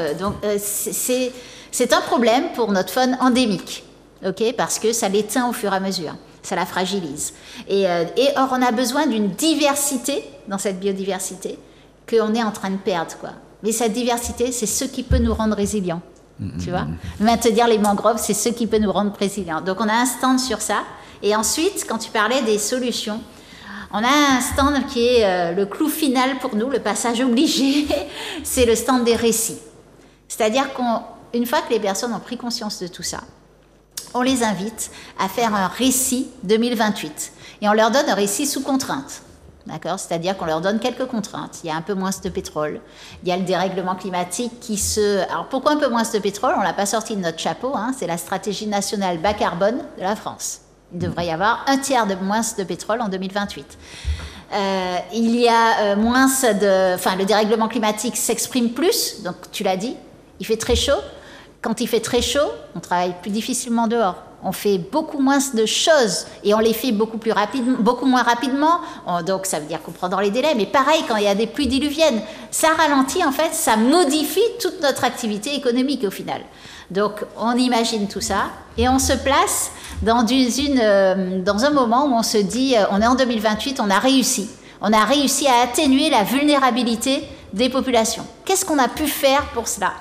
c'est un problème pour notre faune endémique, ok, parce que ça l'éteint au fur et à mesure. Ça la fragilise. Et or, on a besoin d'une diversité dans cette biodiversité qu'on est en train de perdre, quoi. Mais cette diversité, c'est ce qui peut nous rendre résilients, tu vois. Maintenir les mangroves, c'est ce qui peut nous rendre résilients. Donc, on a un stand sur ça. Et ensuite, quand tu parlais des solutions, on a un stand qui est le clou final pour nous, le passage obligé, c'est le stand des récits. C'est-à-dire qu'une fois que les personnes ont pris conscience de tout ça, on les invite à faire un récit 2028. Et on leur donne un récit sous contrainte. D'accord, c'est-à-dire qu'on leur donne quelques contraintes. Il y a un peu moins de pétrole. Il y a le dérèglement climatique Alors, pourquoi un peu moins de pétrole? On ne l'a pas sorti de notre chapeau. Hein, c'est la stratégie nationale bas carbone de la France. Il devrait y avoir un tiers de moins de pétrole en 2028. Il y a moins le dérèglement climatique s'exprime plus. Donc, tu l'as dit, il fait très chaud. Quand il fait très chaud, on travaille plus difficilement dehors. On fait beaucoup moins de choses et on les fait beaucoup moins rapidement. Donc, ça veut dire qu'on prend dans les délais. Mais pareil, quand il y a des pluies diluviennes, ça ralentit, en fait, ça modifie toute notre activité économique au final. Donc, on imagine tout ça et on se place dans un moment où on se dit, on est en 2028, on a réussi. On a réussi à atténuer la vulnérabilité des populations. Qu'est-ce qu'on a pu faire pour cela?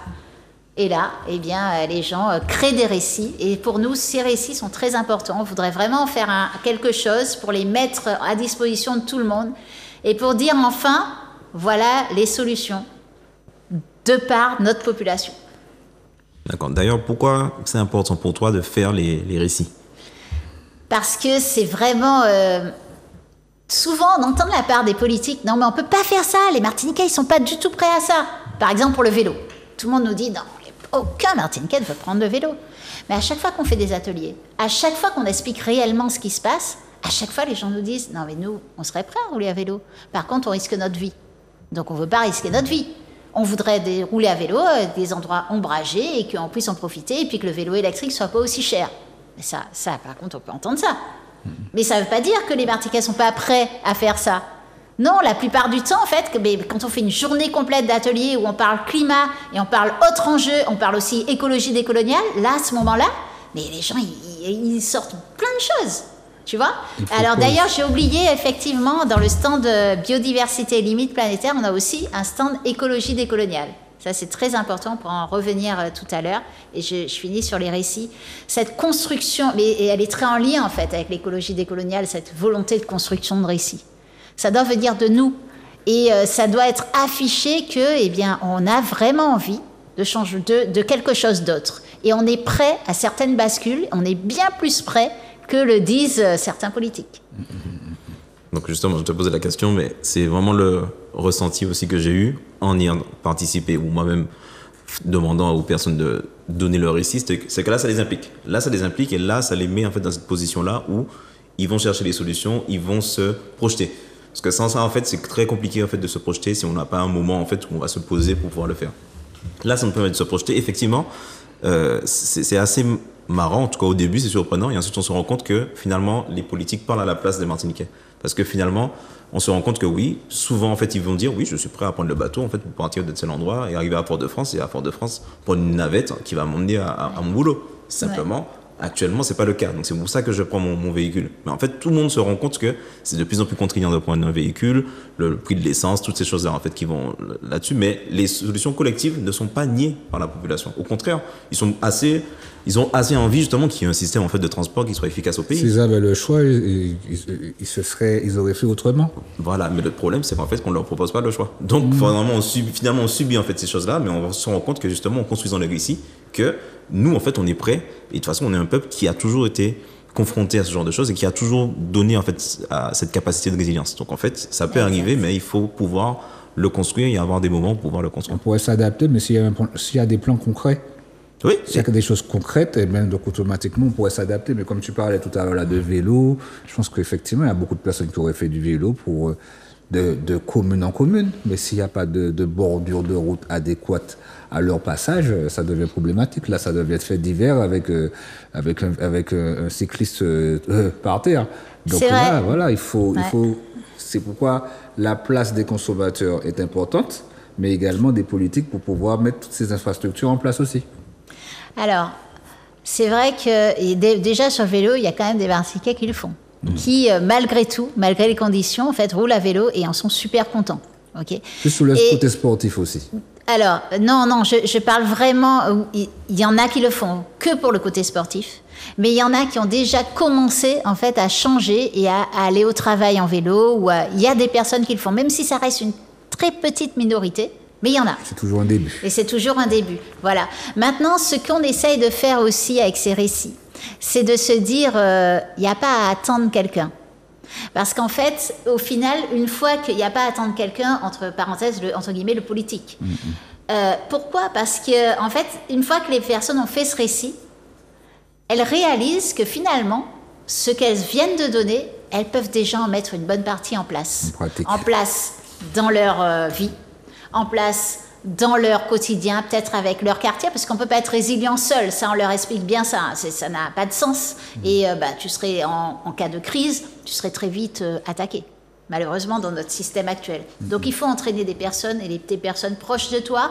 Et là, eh bien, les gens créent des récits. Et pour nous, ces récits sont très importants. On voudrait vraiment faire quelque chose pour les mettre à disposition de tout le monde. Et pour dire enfin, voilà les solutions de par notre population. D'accord. D'ailleurs, pourquoi c'est important pour toi de faire les récits? Parce que c'est vraiment... souvent, on entend de la part des politiques, non mais on ne peut pas faire ça, les Martiniquais, ils ne sont pas du tout prêts à ça. Par exemple, pour le vélo. Tout le monde nous dit, non, aucun Martiniquais ne veut prendre le vélo. Mais à chaque fois qu'on fait des ateliers, à chaque fois qu'on explique réellement ce qui se passe, à chaque fois, les gens nous disent, non mais nous, on serait prêts à rouler à vélo. Par contre, on risque notre vie. Donc on ne veut pas risquer notre vie. On voudrait rouler à vélo des endroits ombragés et qu'on puisse en profiter et puis que le vélo électrique ne soit pas aussi cher. Mais ça, par contre, on peut entendre ça. Mais ça ne veut pas dire que les Martiniquais ne sont pas prêts à faire ça. Non, la plupart du temps, en fait, quand on fait une journée complète d'atelier où on parle climat et on parle autres enjeux, on parle aussi écologie décoloniale, là, à ce moment-là, mais les gens, ils sortent plein de choses. Tu vois? Alors d'ailleurs, j'ai oublié, effectivement, dans le stand biodiversité et limites planétaires, on a aussi un stand écologie décoloniale. Ça, c'est très important pour en revenir tout à l'heure. Et je finis sur les récits. Cette construction, et elle est très en lien, en fait, avec l'écologie décoloniale, cette volonté de construction de récits. Ça doit venir de nous. Et ça doit être affiché que, eh bien, on a vraiment envie de changer de quelque chose d'autre. Et on est prêt à certaines bascules, on est bien plus prêt que le disent certains politiques. Donc justement, je te posais la question, mais c'est vraiment le ressenti aussi que j'ai eu en y participant ou moi-même demandant aux personnes de donner leur récit, c'est que là, ça les implique. Là, ça les implique et là, ça les met en fait dans cette position-là où ils vont chercher des solutions, ils vont se projeter. Parce que sans ça, en fait, c'est très compliqué en fait de se projeter si on n'a pas un moment en fait où on va se poser pour pouvoir le faire. Là, ça nous permet de se projeter. Effectivement, c'est assez marrant, en tout cas au début, c'est surprenant. Et ensuite, on se rend compte que finalement, les politiques parlent à la place des Martiniquais. Parce que finalement, on se rend compte que oui, souvent, en fait, ils vont dire oui, je suis prêt à prendre le bateau en fait, pour partir de tel endroit et arriver à Port-de-France. Et à Port-de-France, prendre une navette qui va m'emmener à mon boulot. Simplement. Ouais. Actuellement, c'est pas le cas. Donc, c'est pour ça que je prends mon véhicule. Mais en fait, tout le monde se rend compte que c'est de plus en plus contraignant de prendre un véhicule, le prix de l'essence, toutes ces choses-là, en fait, qui vont là-dessus. Mais les solutions collectives ne sont pas niées par la population. Au contraire, ils ont assez envie, justement, qu'il y ait un système, en fait, de transport qui soit efficace au pays. S'ils avaient le choix, ils auraient fait autrement. Voilà. Mais le problème, c'est qu'en fait, qu'on ne leur propose pas le choix. Donc, finalement, on subit, en fait, ces choses-là, mais on se rend compte que, justement, en construisant le récit, que nous, en fait, on est prêts. Et de toute façon, on est un peuple qui a toujours été confronté à ce genre de choses et qui a toujours donné, en fait, à cette capacité de résilience. Donc, en fait, ça peut arriver, mais il faut pouvoir le construire et avoir des moments pour pouvoir le construire. On pourrait s'adapter, mais s'il y a des plans concrets, oui, s'il y a des choses concrètes, et même donc automatiquement, on pourrait s'adapter. Mais comme tu parlais tout à l'heure là, de vélo, je pense qu'effectivement, il y a beaucoup de personnes qui auraient fait du vélo de commune en commune. Mais s'il n'y a pas de bordure de route adéquate à leur passage, ça devient problématique. Là, ça devait être fait d'hiver avec un cycliste par terre. Donc là, voilà, il faut. C'est pourquoi la place des consommateurs est importante, mais également des politiques pour pouvoir mettre toutes ces infrastructures en place aussi. Alors, c'est vrai que déjà sur le vélo, il y a quand même des Martiniquais qui le font, qui malgré tout, malgré les conditions, en fait, roulent à vélo et en sont super contents. Okay. Plus sous le côté sportif aussi. Alors, non, je parle vraiment, il y en a qui le font que pour le côté sportif, mais il y en a qui ont déjà commencé en fait à changer et à aller au travail en vélo, ou il y a des personnes qui le font, même si ça reste une très petite minorité, mais il y en a. C'est toujours un début. Et c'est toujours un début, voilà. Maintenant, ce qu'on essaye de faire aussi avec ces récits, c'est de se dire, il n'y a pas à attendre quelqu'un. Parce qu'en fait, au final, une fois qu'il n'y a pas à attendre quelqu'un, entre parenthèses, entre guillemets, le politique. Pourquoi ? Parce que, en fait, une fois que les personnes ont fait ce récit, elles réalisent que finalement, ce qu'elles viennent de donner, elles peuvent déjà en mettre une bonne partie en place. En place dans leur vie, en place dans leur quotidien, peut-être avec leur quartier, parce qu'on ne peut pas être résilient seul, ça on leur explique bien ça, ça n'a pas de sens. Et tu serais, en cas de crise, tu serais très vite attaqué, malheureusement dans notre système actuel. Donc il faut entraîner des personnes, et des personnes proches de toi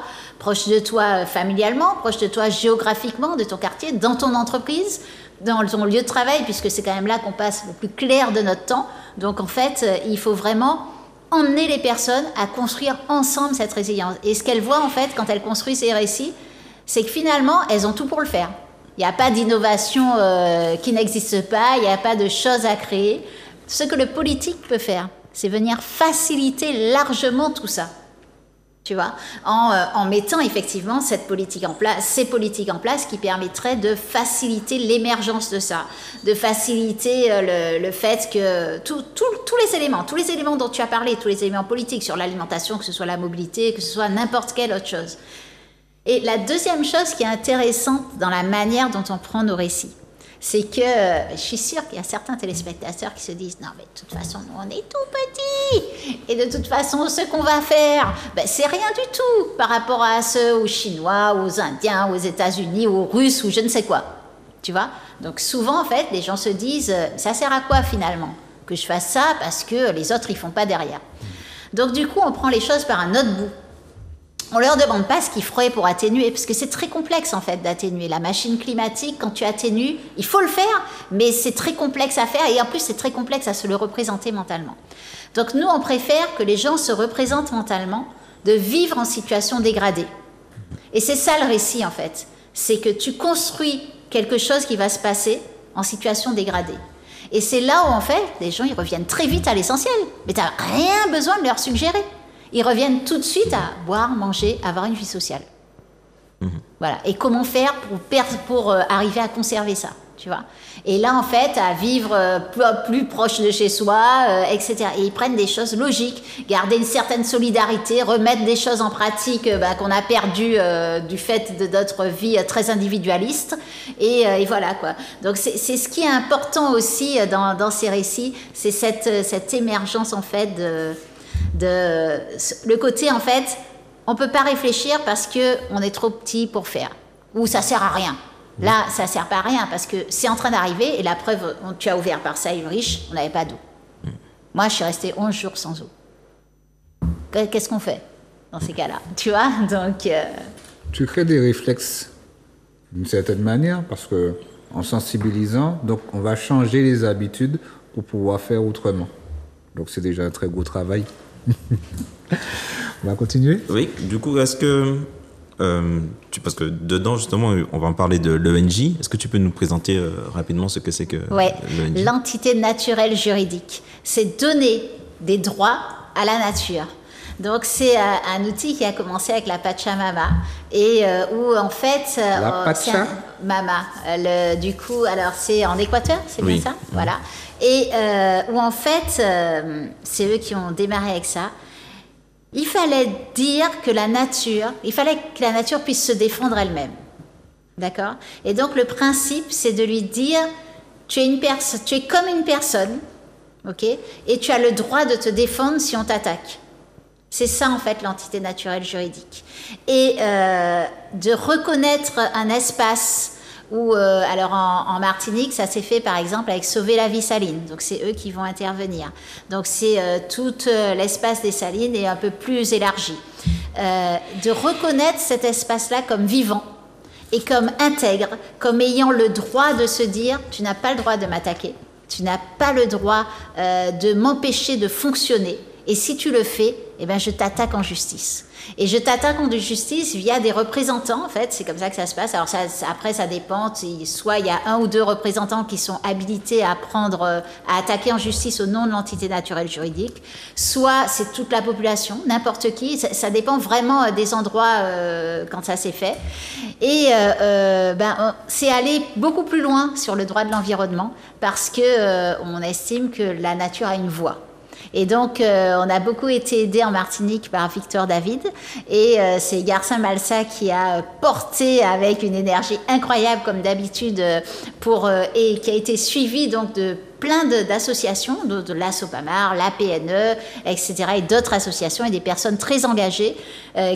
familialement, proches de toi géographiquement, de ton quartier, dans ton entreprise, dans ton lieu de travail, puisque c'est quand même là qu'on passe le plus clair de notre temps. Donc en fait, il faut vraiment emmener les personnes à construire ensemble cette résilience. Et ce qu'elles voient, en fait, quand elles construisent ces récits, c'est que finalement, elles ont tout pour le faire. Il n'y a pas d'innovation qui n'existe pas, il n'y a pas de choses à créer. Ce que le politique peut faire, c'est venir faciliter largement tout ça. Tu vois, en mettant effectivement ces politiques en place qui permettraient de faciliter l'émergence de ça, de faciliter le fait que tous les éléments dont tu as parlé, tous les éléments politiques sur l'alimentation, que ce soit la mobilité, que ce soit n'importe quelle autre chose. Et la deuxième chose qui est intéressante dans la manière dont on prend nos récits, c'est que je suis sûre qu'il y a certains téléspectateurs qui se disent « Non, mais de toute façon, nous, on est tout petits. Et de toute façon, ce qu'on va faire, c'est rien du tout par rapport à ceux aux Chinois, aux Indiens, aux États-Unis, aux Russes ou je ne sais quoi. » Tu vois? Donc souvent, en fait, les gens se disent « Ça sert à quoi finalement que je fasse ça parce que les autres, ils font pas derrière. » Donc du coup, on prend les choses par un autre bout. On ne leur demande pas ce qu'ils feraient pour atténuer, parce que c'est très complexe en fait d'atténuer. La machine climatique, quand tu atténues, il faut le faire, mais c'est très complexe à faire, et en plus c'est très complexe à se le représenter mentalement. Donc nous, on préfère que les gens se représentent mentalement de vivre en situation dégradée. Et c'est ça le récit en fait, c'est que tu construis quelque chose qui va se passer en situation dégradée. Et c'est là où en fait, les gens ils reviennent très vite à l'essentiel, mais tu n'as rien besoin de leur suggérer. Ils reviennent tout de suite à boire, manger, avoir une vie sociale. Voilà. Et comment faire pour arriver à conserver ça, tu vois. Et là, en fait, à vivre plus proche de chez soi, etc. Et ils prennent des choses logiques, garder une certaine solidarité, remettre des choses en pratique qu'on a perdues du fait de notre vie très individualiste. Et voilà, quoi. Donc, c'est ce qui est important aussi dans ces récits, c'est cette émergence, en fait, le côté en fait on peut pas réfléchir parce que on est trop petit pour faire ou ça sert à rien. Là ça sert pas à rien parce que c'est en train d'arriver et la preuve tu as ouvert Marseille Ulrich, on n'avait pas d'eau. Moi je suis restée 11 jours sans eau. Qu'est-ce qu'on fait dans ces cas-là, tu vois? Donc tu crées des réflexes d'une certaine manière parce que en sensibilisant, donc on va changer les habitudes pour pouvoir faire autrement. Donc c'est déjà un très gros travail. On va continuer? Oui, du coup, est-ce que, parce que dedans, justement, on va en parler de l'ENJ, est-ce que tu peux nous présenter rapidement ce que c'est que l'ENJ? L'entité naturelle juridique, c'est donner des droits à la nature. Donc c'est un outil qui a commencé avec la Pachamama et où en fait la Pachamama, du coup alors c'est en Équateur, c'est bien ça, voilà, et où en fait c'est eux qui ont démarré avec ça. Il fallait dire que il fallait que la nature puisse se défendre elle-même, d'accord? Et donc le principe c'est de lui dire tu es comme une personne, ok? Et tu as le droit de te défendre si on t'attaque. C'est ça, en fait, l'entité naturelle juridique. Et de reconnaître un espace où, alors en Martinique, ça s'est fait, par exemple, avec Sauver la vie saline. Donc, c'est eux qui vont intervenir. Donc, c'est tout l'espace des salines est un peu plus élargi. De reconnaître cet espace-là comme vivant et comme intègre, comme ayant le droit de se dire « tu n'as pas le droit de m'attaquer, tu n'as pas le droit de m'empêcher de fonctionner. » Et si tu le fais, eh ben je t'attaque en justice. Et je t'attaque en justice via des représentants, en fait, c'est comme ça que ça se passe. Alors après, ça dépend, soit il y a 1 ou 2 représentants qui sont habilités à attaquer en justice au nom de l'entité naturelle juridique, soit c'est toute la population, n'importe qui, ça dépend vraiment des endroits quand ça s'est fait. Et c'est aller beaucoup plus loin sur le droit de l'environnement parce que on estime que la nature a une voix. Et donc, on a beaucoup été aidé en Martinique par Victor David. Et c'est Garcin Malsa qui a porté avec une énergie incroyable, comme d'habitude, et qui a été suivi donc de plein d'associations, de l'ASOPAMAR, la PNE, etc., et d'autres associations et des personnes très engagées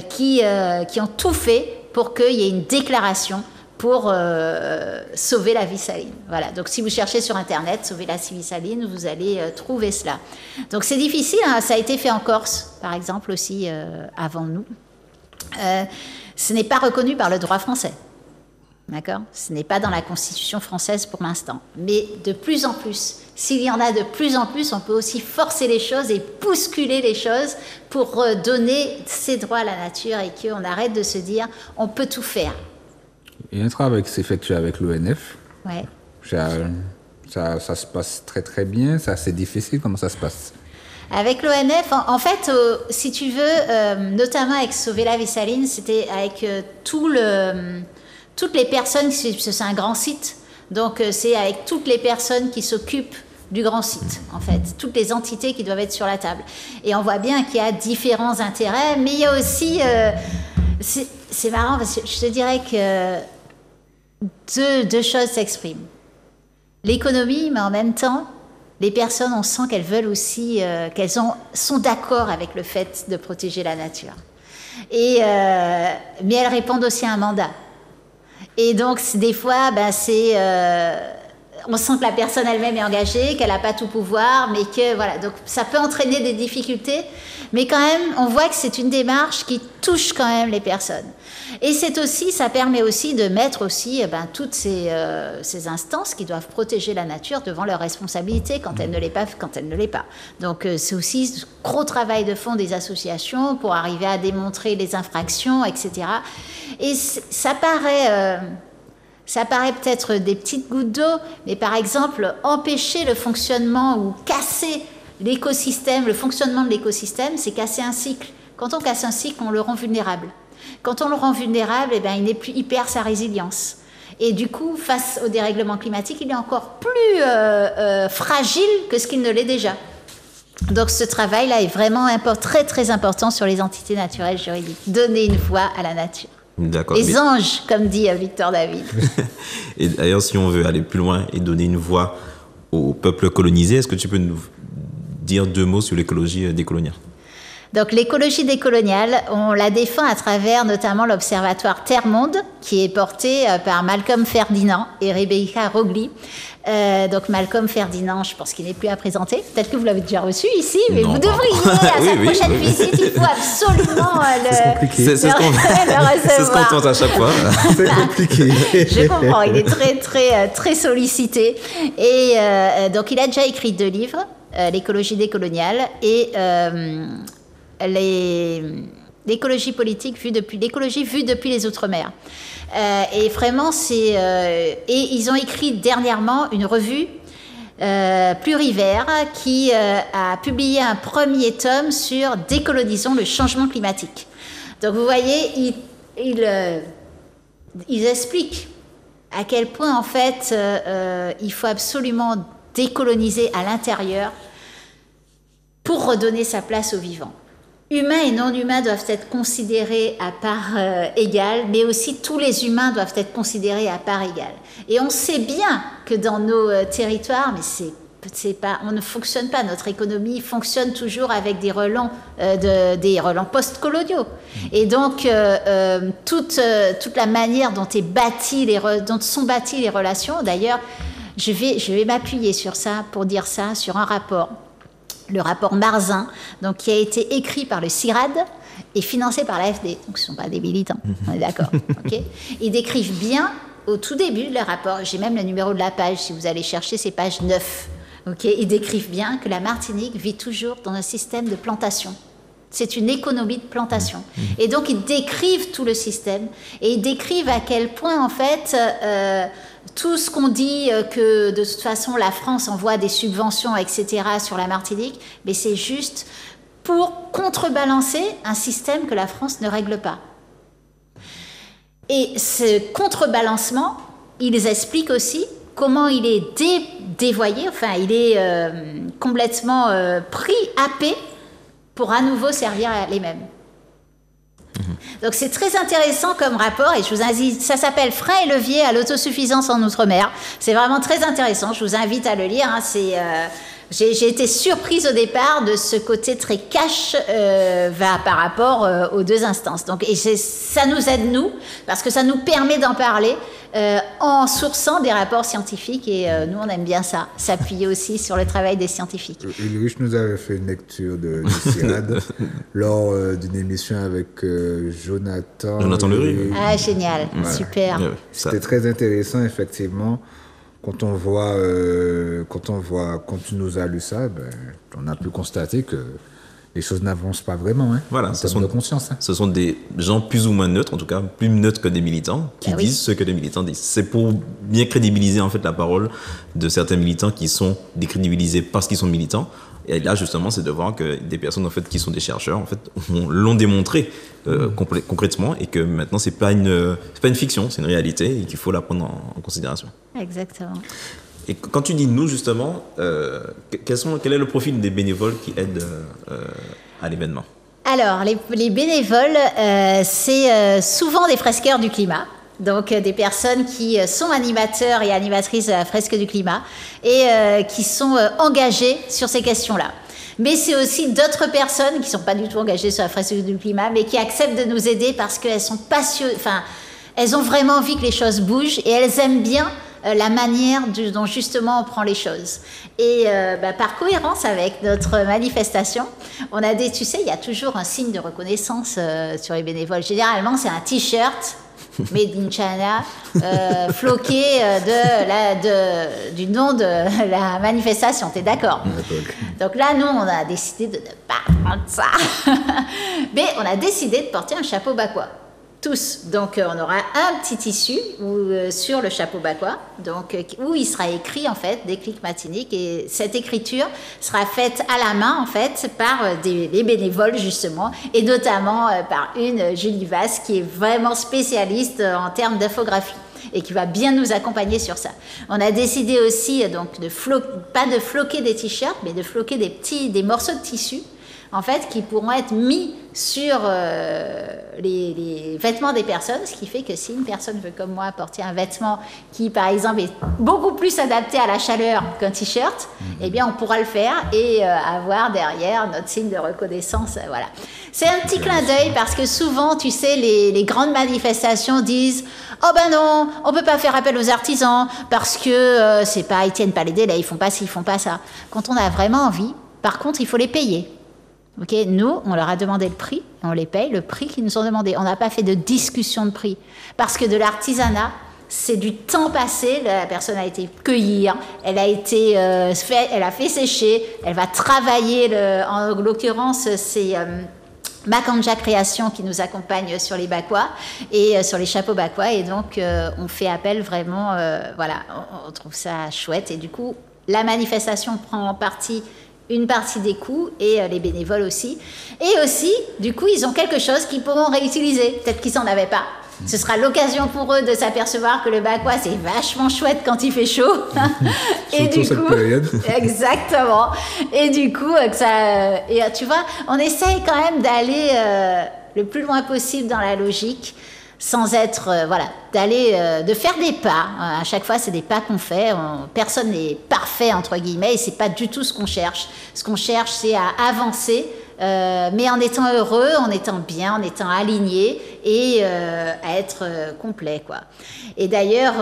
qui ont tout fait pour qu'il y ait une déclaration pour sauver la vie saline. Voilà. Donc, si vous cherchez sur Internet, sauver la vie saline, vous allez trouver cela. Donc, c'est difficile. Hein. Ça a été fait en Corse, par exemple, aussi, avant nous. Ce n'est pas reconnu par le droit français. D'accord ? Ce n'est pas dans la Constitution française pour l'instant. Mais de plus en plus, s'il y en a de plus en plus, on peut aussi forcer les choses et bousculer les choses pour donner ces droits à la nature et qu'on arrête de se dire on peut tout faire. Il y a un travail qui s'effectue avec l'ONF. Ouais. Ça se passe très très bien, c'est assez difficile. Comment ça se passe? Avec l'ONF, en fait, si tu veux, notamment avec Sauver la vie saline, c'était avec toutes les personnes, c'est un grand site, donc c'est avec toutes les personnes qui s'occupent du grand site, en fait, toutes les entités qui doivent être sur la table. Et on voit bien qu'il y a différents intérêts, mais il y a aussi, c'est marrant parce que je te dirais que deux choses s'expriment. L'économie, mais en même temps, les personnes, on sent qu'elles veulent aussi, sont d'accord avec le fait de protéger la nature. Mais elles répondent aussi à un mandat. Et donc, des fois, on sent que la personne elle-même est engagée, qu'elle n'a pas tout pouvoir, mais que voilà. Donc, ça peut entraîner des difficultés, mais quand même, on voit que c'est une démarche qui touche quand même les personnes. Et ça permet aussi de mettre aussi toutes ces instances qui doivent protéger la nature devant leurs responsabilités quand elle ne l'est pas. Donc, c'est aussi ce gros travail de fond des associations pour arriver à démontrer les infractions, etc. Et ça paraît peut-être des petites gouttes d'eau, mais par exemple, empêcher le fonctionnement ou casser le fonctionnement de l'écosystème, c'est casser un cycle. Quand on casse un cycle, on le rend vulnérable. Quand on le rend vulnérable, il perd sa résilience. Et du coup, face au dérèglement climatique, il est encore plus fragile que ce qu'il ne l'est déjà. Donc ce travail-là est vraiment très très important sur les entités naturelles juridiques. Donner une voix à la nature. D'accord. Les anges, comme dit Victor David. Et d'ailleurs, si on veut aller plus loin et donner une voix aux peuples colonisés, est-ce que tu peux nous dire 2 mots sur l'écologie décoloniale? Donc l'écologie décoloniale, on la défend à travers notamment l'observatoire Terre-Monde, qui est porté par Malcolm Ferdinand et Rebecca Rogli. Donc Malcolm Ferdinand, je pense qu'il n'est plus à présenter. Peut-être que vous l'avez déjà reçu ici, mais non, vous devriez, à sa prochaine visite, il faut absolument c'est ce qu'on tente à chaque fois. C'est compliqué. Je comprends, il est très, très, très sollicité. Et donc il a déjà écrit 2 livres, l'écologie décoloniale et l'écologie politique l'écologie vue depuis les Outre-mer. Et vraiment, et ils ont écrit dernièrement une revue Plurivers qui a publié un premier tome sur Décolonisons le changement climatique. Donc vous voyez, ils expliquent à quel point en fait il faut absolument décoloniser à l'intérieur pour redonner sa place aux vivants. Humains et non-humains doivent être considérés à part égale, mais aussi tous les humains doivent être considérés à part égale. Et on sait bien que dans nos territoires, mais on ne fonctionne pas, notre économie fonctionne toujours avec des relents post-coloniaux. Et donc, toute la manière dont sont bâties les relations, d'ailleurs, je vais m'appuyer sur ça pour dire ça, sur un rapport. Le rapport Marzin, donc, qui a été écrit par le CIRAD et financé par l'AFD. Donc, ce ne sont pas des militants, on est d'accord. Okay. Ils décrivent bien, au tout début de leur rapport, j'ai même le numéro de la page, si vous allez chercher, c'est page 9. Okay. Ils décrivent bien que la Martinique vit toujours dans un système de plantation. C'est une économie de plantation. Et donc, ils décrivent tout le système et ils décrivent à quel point, en fait, tout ce qu'on dit que de toute façon la France envoie des subventions, etc. sur la Martinique, mais c'est juste pour contrebalancer un système que la France ne règle pas. Et ce contrebalancement, ils expliquent aussi comment il est dévoyé, enfin il est complètement pris, happé, pour à nouveau servir à les mêmes. Donc c'est très intéressant comme rapport et je vous invite, ça s'appelle Freins et leviers à l'autosuffisance en Outre-mer. C'est vraiment très intéressant, je vous invite à le lire. Hein. J'ai été surprise au départ de ce côté très cash par rapport aux 2 instances. Donc, ça nous aide, nous, parce que ça nous permet d'en parler en sourçant des rapports scientifiques et nous, on aime bien ça, s'appuyer aussi sur le travail des scientifiques. Ulrich nous avait fait une lecture du CIRAD lors d'une émission avec Jonathan Leroux. Ah, génial, voilà. Super. Ouais, c'était très intéressant, effectivement. Quand tu nous as lu ça, on a pu constater que les choses n'avancent pas vraiment, hein, Voilà, en termes de conscience. Hein. Ce sont des gens plus ou moins neutres, en tout cas plus neutres que des militants, qui disent ce que les militants disent. C'est pour bien crédibiliser en fait la parole de certains militants qui sont décrédibilisés parce qu'ils sont militants. Et là, justement, c'est de voir que des personnes en fait qui sont des chercheurs, en fait, l'ont démontré concrètement, et que maintenant c'est pas une fiction, c'est une réalité et qu'il faut la prendre en considération. Exactement. Et quand tu dis nous, justement, quel est le profil des bénévoles qui aident à l'événement? Alors, les bénévoles, c'est souvent des fresqueurs du climat. Donc, des personnes qui sont animateurs et animatrices de la fresque du climat et qui sont engagées sur ces questions-là. Mais c'est aussi d'autres personnes qui ne sont pas du tout engagées sur la fresque du climat, mais qui acceptent de nous aider parce qu'elles sont passionnées, enfin, elles ont vraiment envie que les choses bougent et elles aiment bien la manière dont justement on prend les choses. Et par cohérence avec notre manifestation, on a tu sais, il y a toujours un signe de reconnaissance sur les bénévoles. Généralement, c'est un t-shirt made in China, floqué du nom de la manifestation. T'es d'accord? Donc là, nous, on a décidé de ne pas prendre ça. Mais on a décidé de porter un chapeau bakois. Tous. Donc, on aura un petit tissu sur le chapeau bakois, donc, où il sera écrit, en fait, Déclic Matinique. Et cette écriture sera faite à la main, en fait, par les bénévoles, justement, et notamment par une Julie Vasse, qui est vraiment spécialiste en termes d'infographie et qui va bien nous accompagner sur ça. On a décidé aussi, donc, pas de floquer des t-shirts, mais de floquer des morceaux de tissu, en fait, qui pourront être mis sur les vêtements des personnes, ce qui fait que si une personne veut, comme moi, porter un vêtement qui, par exemple, est beaucoup plus adapté à la chaleur qu'un t-shirt, eh bien, on pourra le faire et avoir derrière notre signe de reconnaissance. Voilà. C'est un petit clin d'œil parce que souvent, tu sais, les grandes manifestations disent « Oh ben non, on peut pas faire appel aux artisans parce que ils tiennent pas les délais, ils font pas ci, ils font pas ça. » Quand on a vraiment envie, par contre, il faut les payer. Okay, nous, on leur a demandé le prix, on les paye, le prix qu'ils nous ont demandé. On n'a pas fait de discussion de prix. Parce que de l'artisanat, c'est du temps passé. La personne a été cueillir, elle a fait sécher, elle va travailler. En l'occurrence, c'est Makanja Création qui nous accompagne sur les bakois et sur les chapeaux bakois. Et donc, on fait appel vraiment, voilà, on trouve ça chouette. Et du coup, la manifestation prend une partie des coûts et les bénévoles aussi. Et aussi, du coup, ils ont quelque chose qu'ils pourront réutiliser. Peut-être qu'ils n'en avaient pas. Ce sera l'occasion pour eux de s'apercevoir que le bakois, c'est vachement chouette quand il fait chaud. Et du coup, exactement. Et du coup, tu vois, on essaye quand même d'aller le plus loin possible dans la logique, sans être, de faire des pas. À chaque fois, c'est des pas qu'on fait. Personne n'est parfait, entre guillemets, et c'est pas du tout ce qu'on cherche. Ce qu'on cherche, c'est à avancer, mais en étant heureux, en étant bien, en étant aligné et à être complet, quoi. Et d'ailleurs,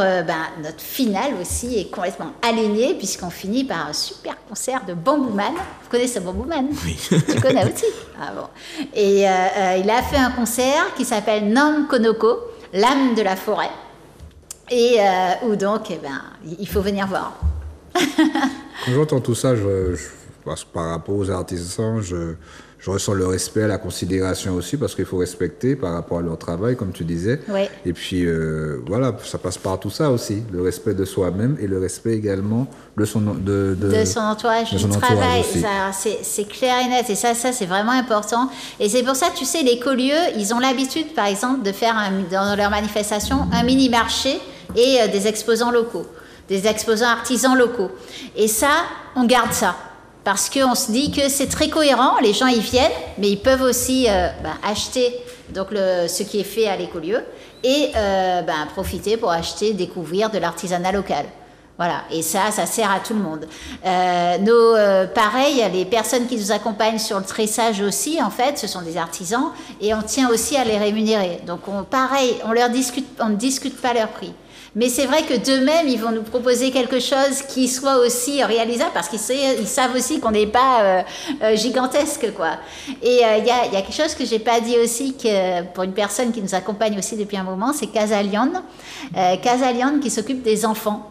notre finale aussi est complètement alignée puisqu'on finit par un super concert de Bambouman. Vous connaissez Bambouman? Oui. Tu connais aussi? Ah bon. Et il a fait un concert qui s'appelle Nam Konoko, l'âme de la forêt, et où donc, il faut venir voir. Quand j'entends tout ça, par rapport aux artisans, je ressens le respect, la considération aussi, parce qu'il faut respecter par rapport à leur travail, comme tu disais. Oui. Et puis, ça passe par tout ça aussi, le respect de soi-même et le respect également de son entourage, du travail. C'est clair et net, et ça c'est vraiment important. Et c'est pour ça, tu sais, les co-lieux, ils ont l'habitude, par exemple, de faire dans leur manifestation un mini-marché et des exposants locaux, des exposants artisans locaux. Et ça, on garde ça. Parce qu'on se dit que c'est très cohérent, les gens y viennent, mais ils peuvent aussi acheter donc ce qui est fait à l'écolieu et profiter pour découvrir de l'artisanat local. Voilà, et ça sert à tout le monde. Pareil, les personnes qui nous accompagnent sur le tressage aussi, en fait, ce sont des artisans et on tient aussi à les rémunérer. Donc, on ne discute pas leur prix. Mais c'est vrai que d'eux-mêmes, ils vont nous proposer quelque chose qui soit aussi réalisable parce qu'ils savent aussi qu'on n'est pas gigantesque, quoi. Et il y a quelque chose que j'ai pas dit aussi, que pour une personne qui nous accompagne aussi depuis un moment, c'est Casalian qui s'occupe des enfants.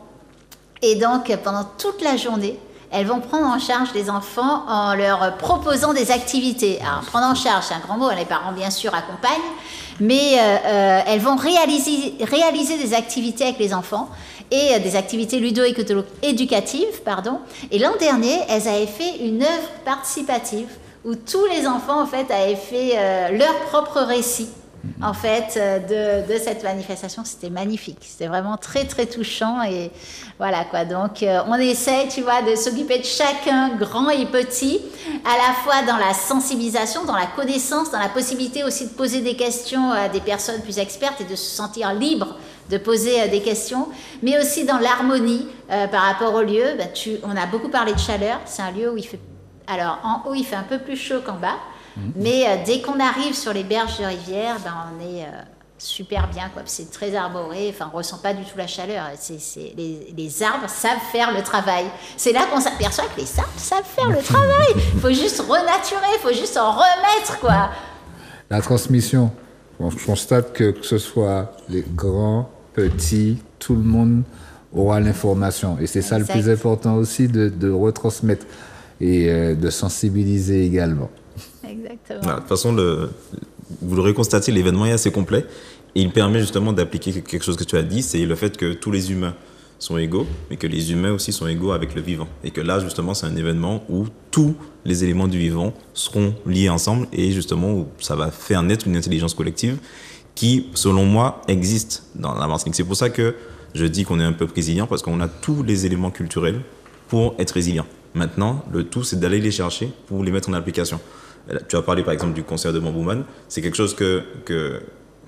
Et donc, pendant toute la journée, elles vont prendre en charge les enfants en leur proposant des activités. Alors, prendre en charge, c'est un grand mot, les parents bien sûr accompagnent, mais elles vont réaliser des activités avec les enfants et des activités ludo-éducatives, pardon. Et l'an dernier, elles avaient fait une œuvre participative où tous les enfants en fait avaient fait leur propre récit. En fait, de cette manifestation, c'était magnifique. C'était vraiment très, très touchant. Et voilà, quoi. Donc, on essaie, tu vois, de s'occuper de chacun, grand et petit, à la fois dans la sensibilisation, dans la connaissance, dans la possibilité aussi de poser des questions à des personnes plus expertes et de se sentir libre de poser des questions, mais aussi dans l'harmonie par rapport au lieu. On a beaucoup parlé de chaleur. C'est un lieu où il fait... Alors, en haut, il fait un peu plus chaud qu'en bas. Mais dès qu'on arrive sur les berges de rivière, on est super bien, quoi. C'est très arboré, enfin, on ne ressent pas du tout la chaleur. Les arbres savent faire le travail. C'est là qu'on s'aperçoit que les arbres savent faire le travail. Il faut juste renaturer, il faut juste en remettre, quoi. La transmission, je constate que ce soit les grands, petits, tout le monde aura l'information. Et c'est ça le plus important aussi, de retransmettre et de sensibiliser également. Exactement. Voilà, de toute façon, vous l'aurez constaté, l'événement est assez complet et il permet justement d'appliquer quelque chose que tu as dit, c'est le fait que tous les humains sont égaux, mais que les humains aussi sont égaux avec le vivant. Et que là, justement, c'est un événement où tous les éléments du vivant seront liés ensemble et justement où ça va faire naître une intelligence collective qui, selon moi, existe dans la Martinique. C'est pour ça que je dis qu'on est un peu résilient, parce qu'on a tous les éléments culturels pour être résilient. Maintenant, le tout, c'est d'aller les chercher pour les mettre en application. Tu as parlé par exemple du concert de Bambouman, c'est quelque chose que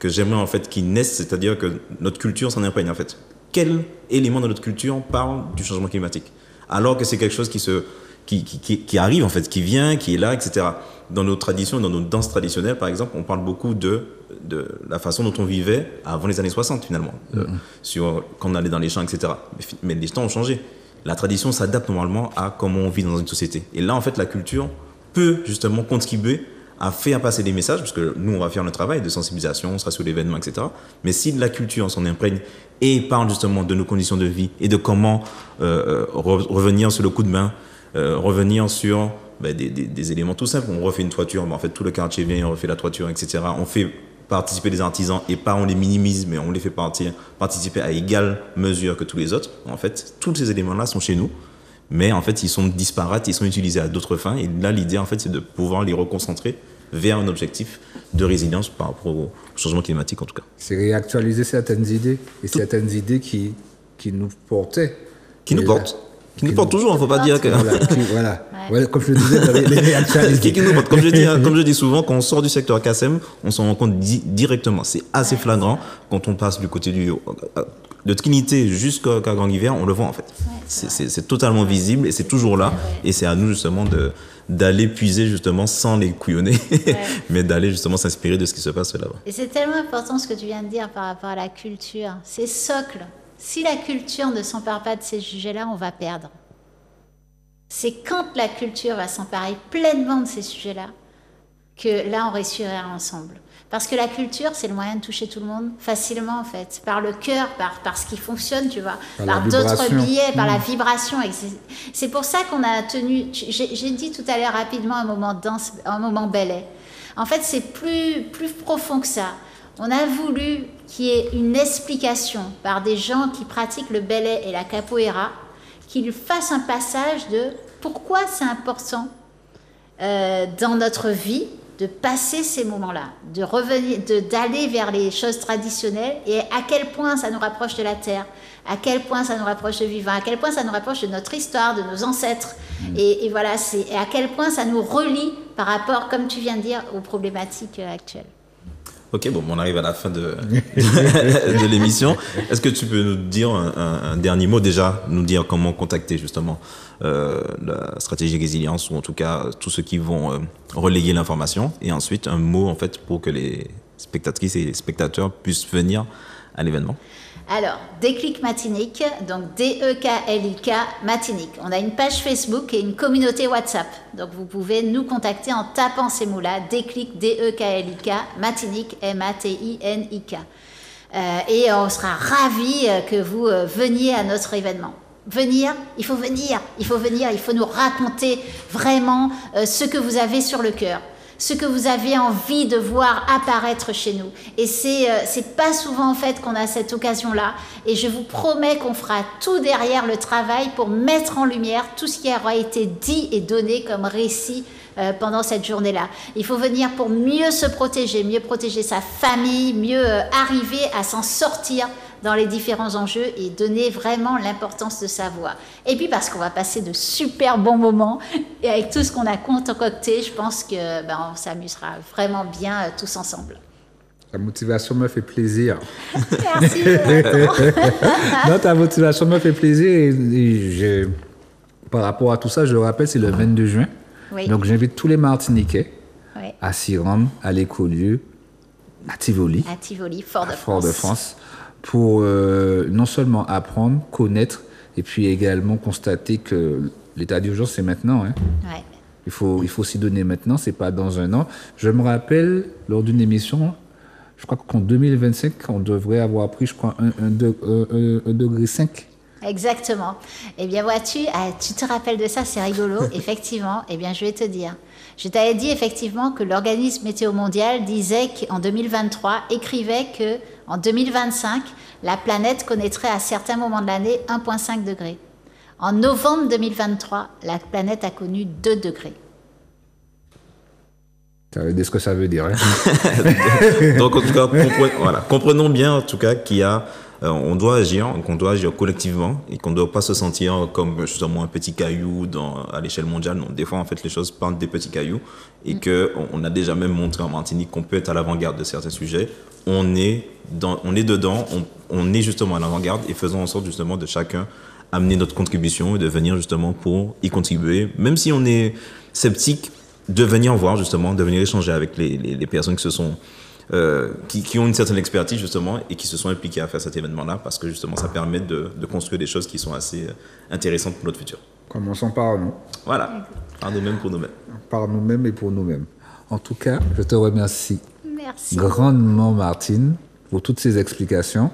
j'aimerais en fait qu'il naisse, c'est-à-dire que notre culture s'en imprègne en fait. Quel élément de notre culture parle du changement climatique? Alors que c'est quelque chose qui arrive en fait, qui vient, qui est là, etc. Dans nos traditions, dans nos danses traditionnelles par exemple, on parle beaucoup de la façon dont on vivait avant les années 60 finalement, quand on allait dans les champs, etc. Mais les temps ont changé. La tradition s'adapte normalement à comment on vit dans une société. Et là en fait la culture peut justement contribuer à faire passer des messages, parce que nous, on va faire notre travail de sensibilisation, on sera sur l'événement, etc. Mais si la culture s'en imprègne et parle justement de nos conditions de vie et de comment revenir sur le coup de main, revenir sur des éléments tout simples. On refait une toiture, en fait, tout le quartier vient, on refait la toiture, etc. On fait participer les artisans et pas on les minimise, mais on les fait participer à égale mesure que tous les autres. En fait, tous ces éléments-là sont chez nous. Mais en fait, ils sont disparates, ils sont utilisés à d'autres fins. Et là, l'idée, en fait, c'est de pouvoir les reconcentrer vers un objectif de résilience par rapport au changement climatique, en tout cas. C'est réactualiser certaines idées, et certaines idées qui nous portaient. Qui nous portent toujours, il ne faut pas dire que... Voilà, comme je le disais, les réactualiser. Qui nous portent. Comme je dis souvent, quand on sort du secteur KSM, on s'en rend compte directement. C'est assez flagrant quand on passe du côté de Trinité jusqu'à Grand-Hiver, on le voit en fait. C'est totalement visible et c'est toujours là. Et c'est à nous justement d'aller puiser justement sans les couillonner, mais d'aller justement s'inspirer de ce qui se passe là-bas. Et c'est tellement important ce que tu viens de dire par rapport à la culture. C'est socle. Si la culture ne s'empare pas de ces sujets-là, on va perdre. C'est quand la culture va s'emparer pleinement de ces sujets-là que là, on réussira ensemble. Parce que la culture, c'est le moyen de toucher tout le monde facilement, en fait. Par le cœur, par ce qui fonctionne, tu vois. Par d'autres biais, par la vibration. C'est pour ça qu'on a tenu... J'ai dit tout à l'heure rapidement un moment danse, un moment ballet. En fait, c'est plus profond que ça. On a voulu qu'il y ait une explication par des gens qui pratiquent le ballet et la capoeira, qu'ils fassent un passage de pourquoi c'est important dans notre vie de passer ces moments-là, de revenir, d'aller vers les choses traditionnelles et à quel point ça nous rapproche de la terre, à quel point ça nous rapproche de vivant, à quel point ça nous rapproche de notre histoire, de nos ancêtres. Et voilà, et à quel point ça nous relie par rapport, comme tu viens de dire, aux problématiques actuelles. Ok, bon, on arrive à la fin de l'émission. Est-ce que tu peux nous dire un dernier mot déjà, nous dire comment contacter justement la stratégie résilience ou en tout cas tous ceux qui vont relayer l'information et ensuite un mot en fait pour que les spectatrices et les spectateurs puissent venir à l'événement. Alors, Déclic Matinique, donc D-E-K-L-I-K Matinique. On a une page Facebook et une communauté WhatsApp. Donc, vous pouvez nous contacter en tapant ces mots-là, Déclic, D-E-K-L-I-K, Matinique, M-A-T-I-N-I-K. Et on sera ravis que vous veniez à notre événement. venir, il faut venir, il faut venir, il faut nous raconter vraiment ce que vous avez sur le cœur, ce que vous avez envie de voir apparaître chez nous. Et c'est pas souvent en fait qu'on a cette occasion-là. Et je vous promets qu'on fera tout derrière le travail pour mettre en lumière tout ce qui aura été dit et donné comme récit pendant cette journée-là. Il faut venir pour mieux se protéger, mieux protéger sa famille, mieux arriver à s'en sortir dans les différents enjeux et donner vraiment l'importance de sa voix. Et puis parce qu'on va passer de super bons moments et avec tout ce qu'on a concocté, je pense que on s'amusera vraiment bien tous ensemble. Ta motivation me fait plaisir. Merci. Non, ta motivation me fait plaisir et par rapport à tout ça, je rappelle, c'est le 22 juin. Oui. Donc j'invite tous les Martiniquais Oui. à s'y rendre, à l'Écolieu, à Tivoli, À Tivoli, Fort de France. Fort-de-France, pour non seulement apprendre, connaître, et puis également constater que l'état d'urgence, c'est maintenant. Hein. Ouais. Il faut s'y donner maintenant, c'est pas dans un an. Je me rappelle, lors d'une émission, je crois qu'en 2025, on devrait avoir pris, je crois, 1,5 degré. Exactement. Eh bien, vois-tu, tu te rappelles de ça, c'est rigolo. Effectivement, eh bien, je vais te dire. Je t'avais dit effectivement que l'organisme météo mondial disait qu'en 2023, écrivait que en 2025, la planète connaîtrait à certains moments de l'année 1,5 degré. En novembre 2023, la planète a connu 2 degrés. Ça veut dire ce que ça veut dire. Hein. Donc, en tout cas, comprenons bien, en tout cas, qu'il y a on doit agir collectivement et qu'on ne doit pas se sentir comme justement un petit caillou à l'échelle mondiale. Non, des fois, en fait, les choses partent des petits cailloux et qu'on a déjà même montré en Martinique qu'on peut être à l'avant-garde de certains sujets. On est dedans, on est justement à l'avant-garde et faisons en sorte justement de chacun amener notre contribution et de venir justement pour y contribuer. Même si on est sceptique, de venir voir justement, de venir échanger avec les personnes qui se sont qui ont une certaine expertise justement et qui se sont impliqués à faire cet événement-là parce que justement ça permet de construire des choses qui sont assez intéressantes pour notre futur. Commençons par nous. Voilà, par nous-mêmes pour nous-mêmes. Par nous-mêmes et pour nous-mêmes. En tout cas, je te remercie grandement, Martine, pour toutes ces explications.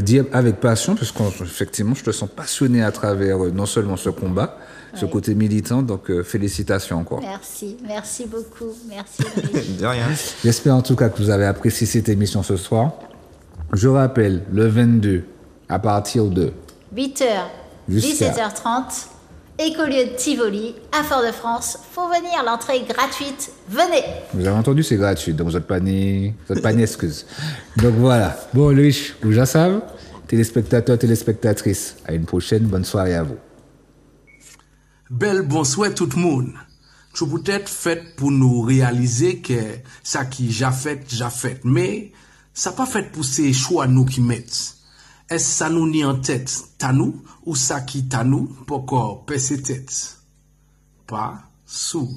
Dis avec passion, parce qu'effectivement, je te sens passionné à travers non seulement ce combat, ce côté militant, donc félicitations encore. Merci beaucoup, merci. De rien. J'espère en tout cas que vous avez apprécié cette émission ce soir. Je rappelle, le 22, à partir de 8h, 17h30, Écolieu de Tivoli, à Fort-de-France. Faut venir, l'entrée est gratuite. Venez. Vous avez entendu, c'est gratuit, donc vous n'êtes pas ni excuse. Donc voilà. Bon, Louis, vous déjà savez, téléspectateurs, téléspectatrices, à une prochaine, bonne soirée à vous. Bel bonsoir tout le monde. Tu peut-être fait pour nous réaliser que ça qui j'ai fait, mais ça pas fait pour ces choix nous qui mettent. Est-ce ça nous ni en tête, ta nous, ou ça qui ta nous, pour qu'on pèse tête? Pas sous.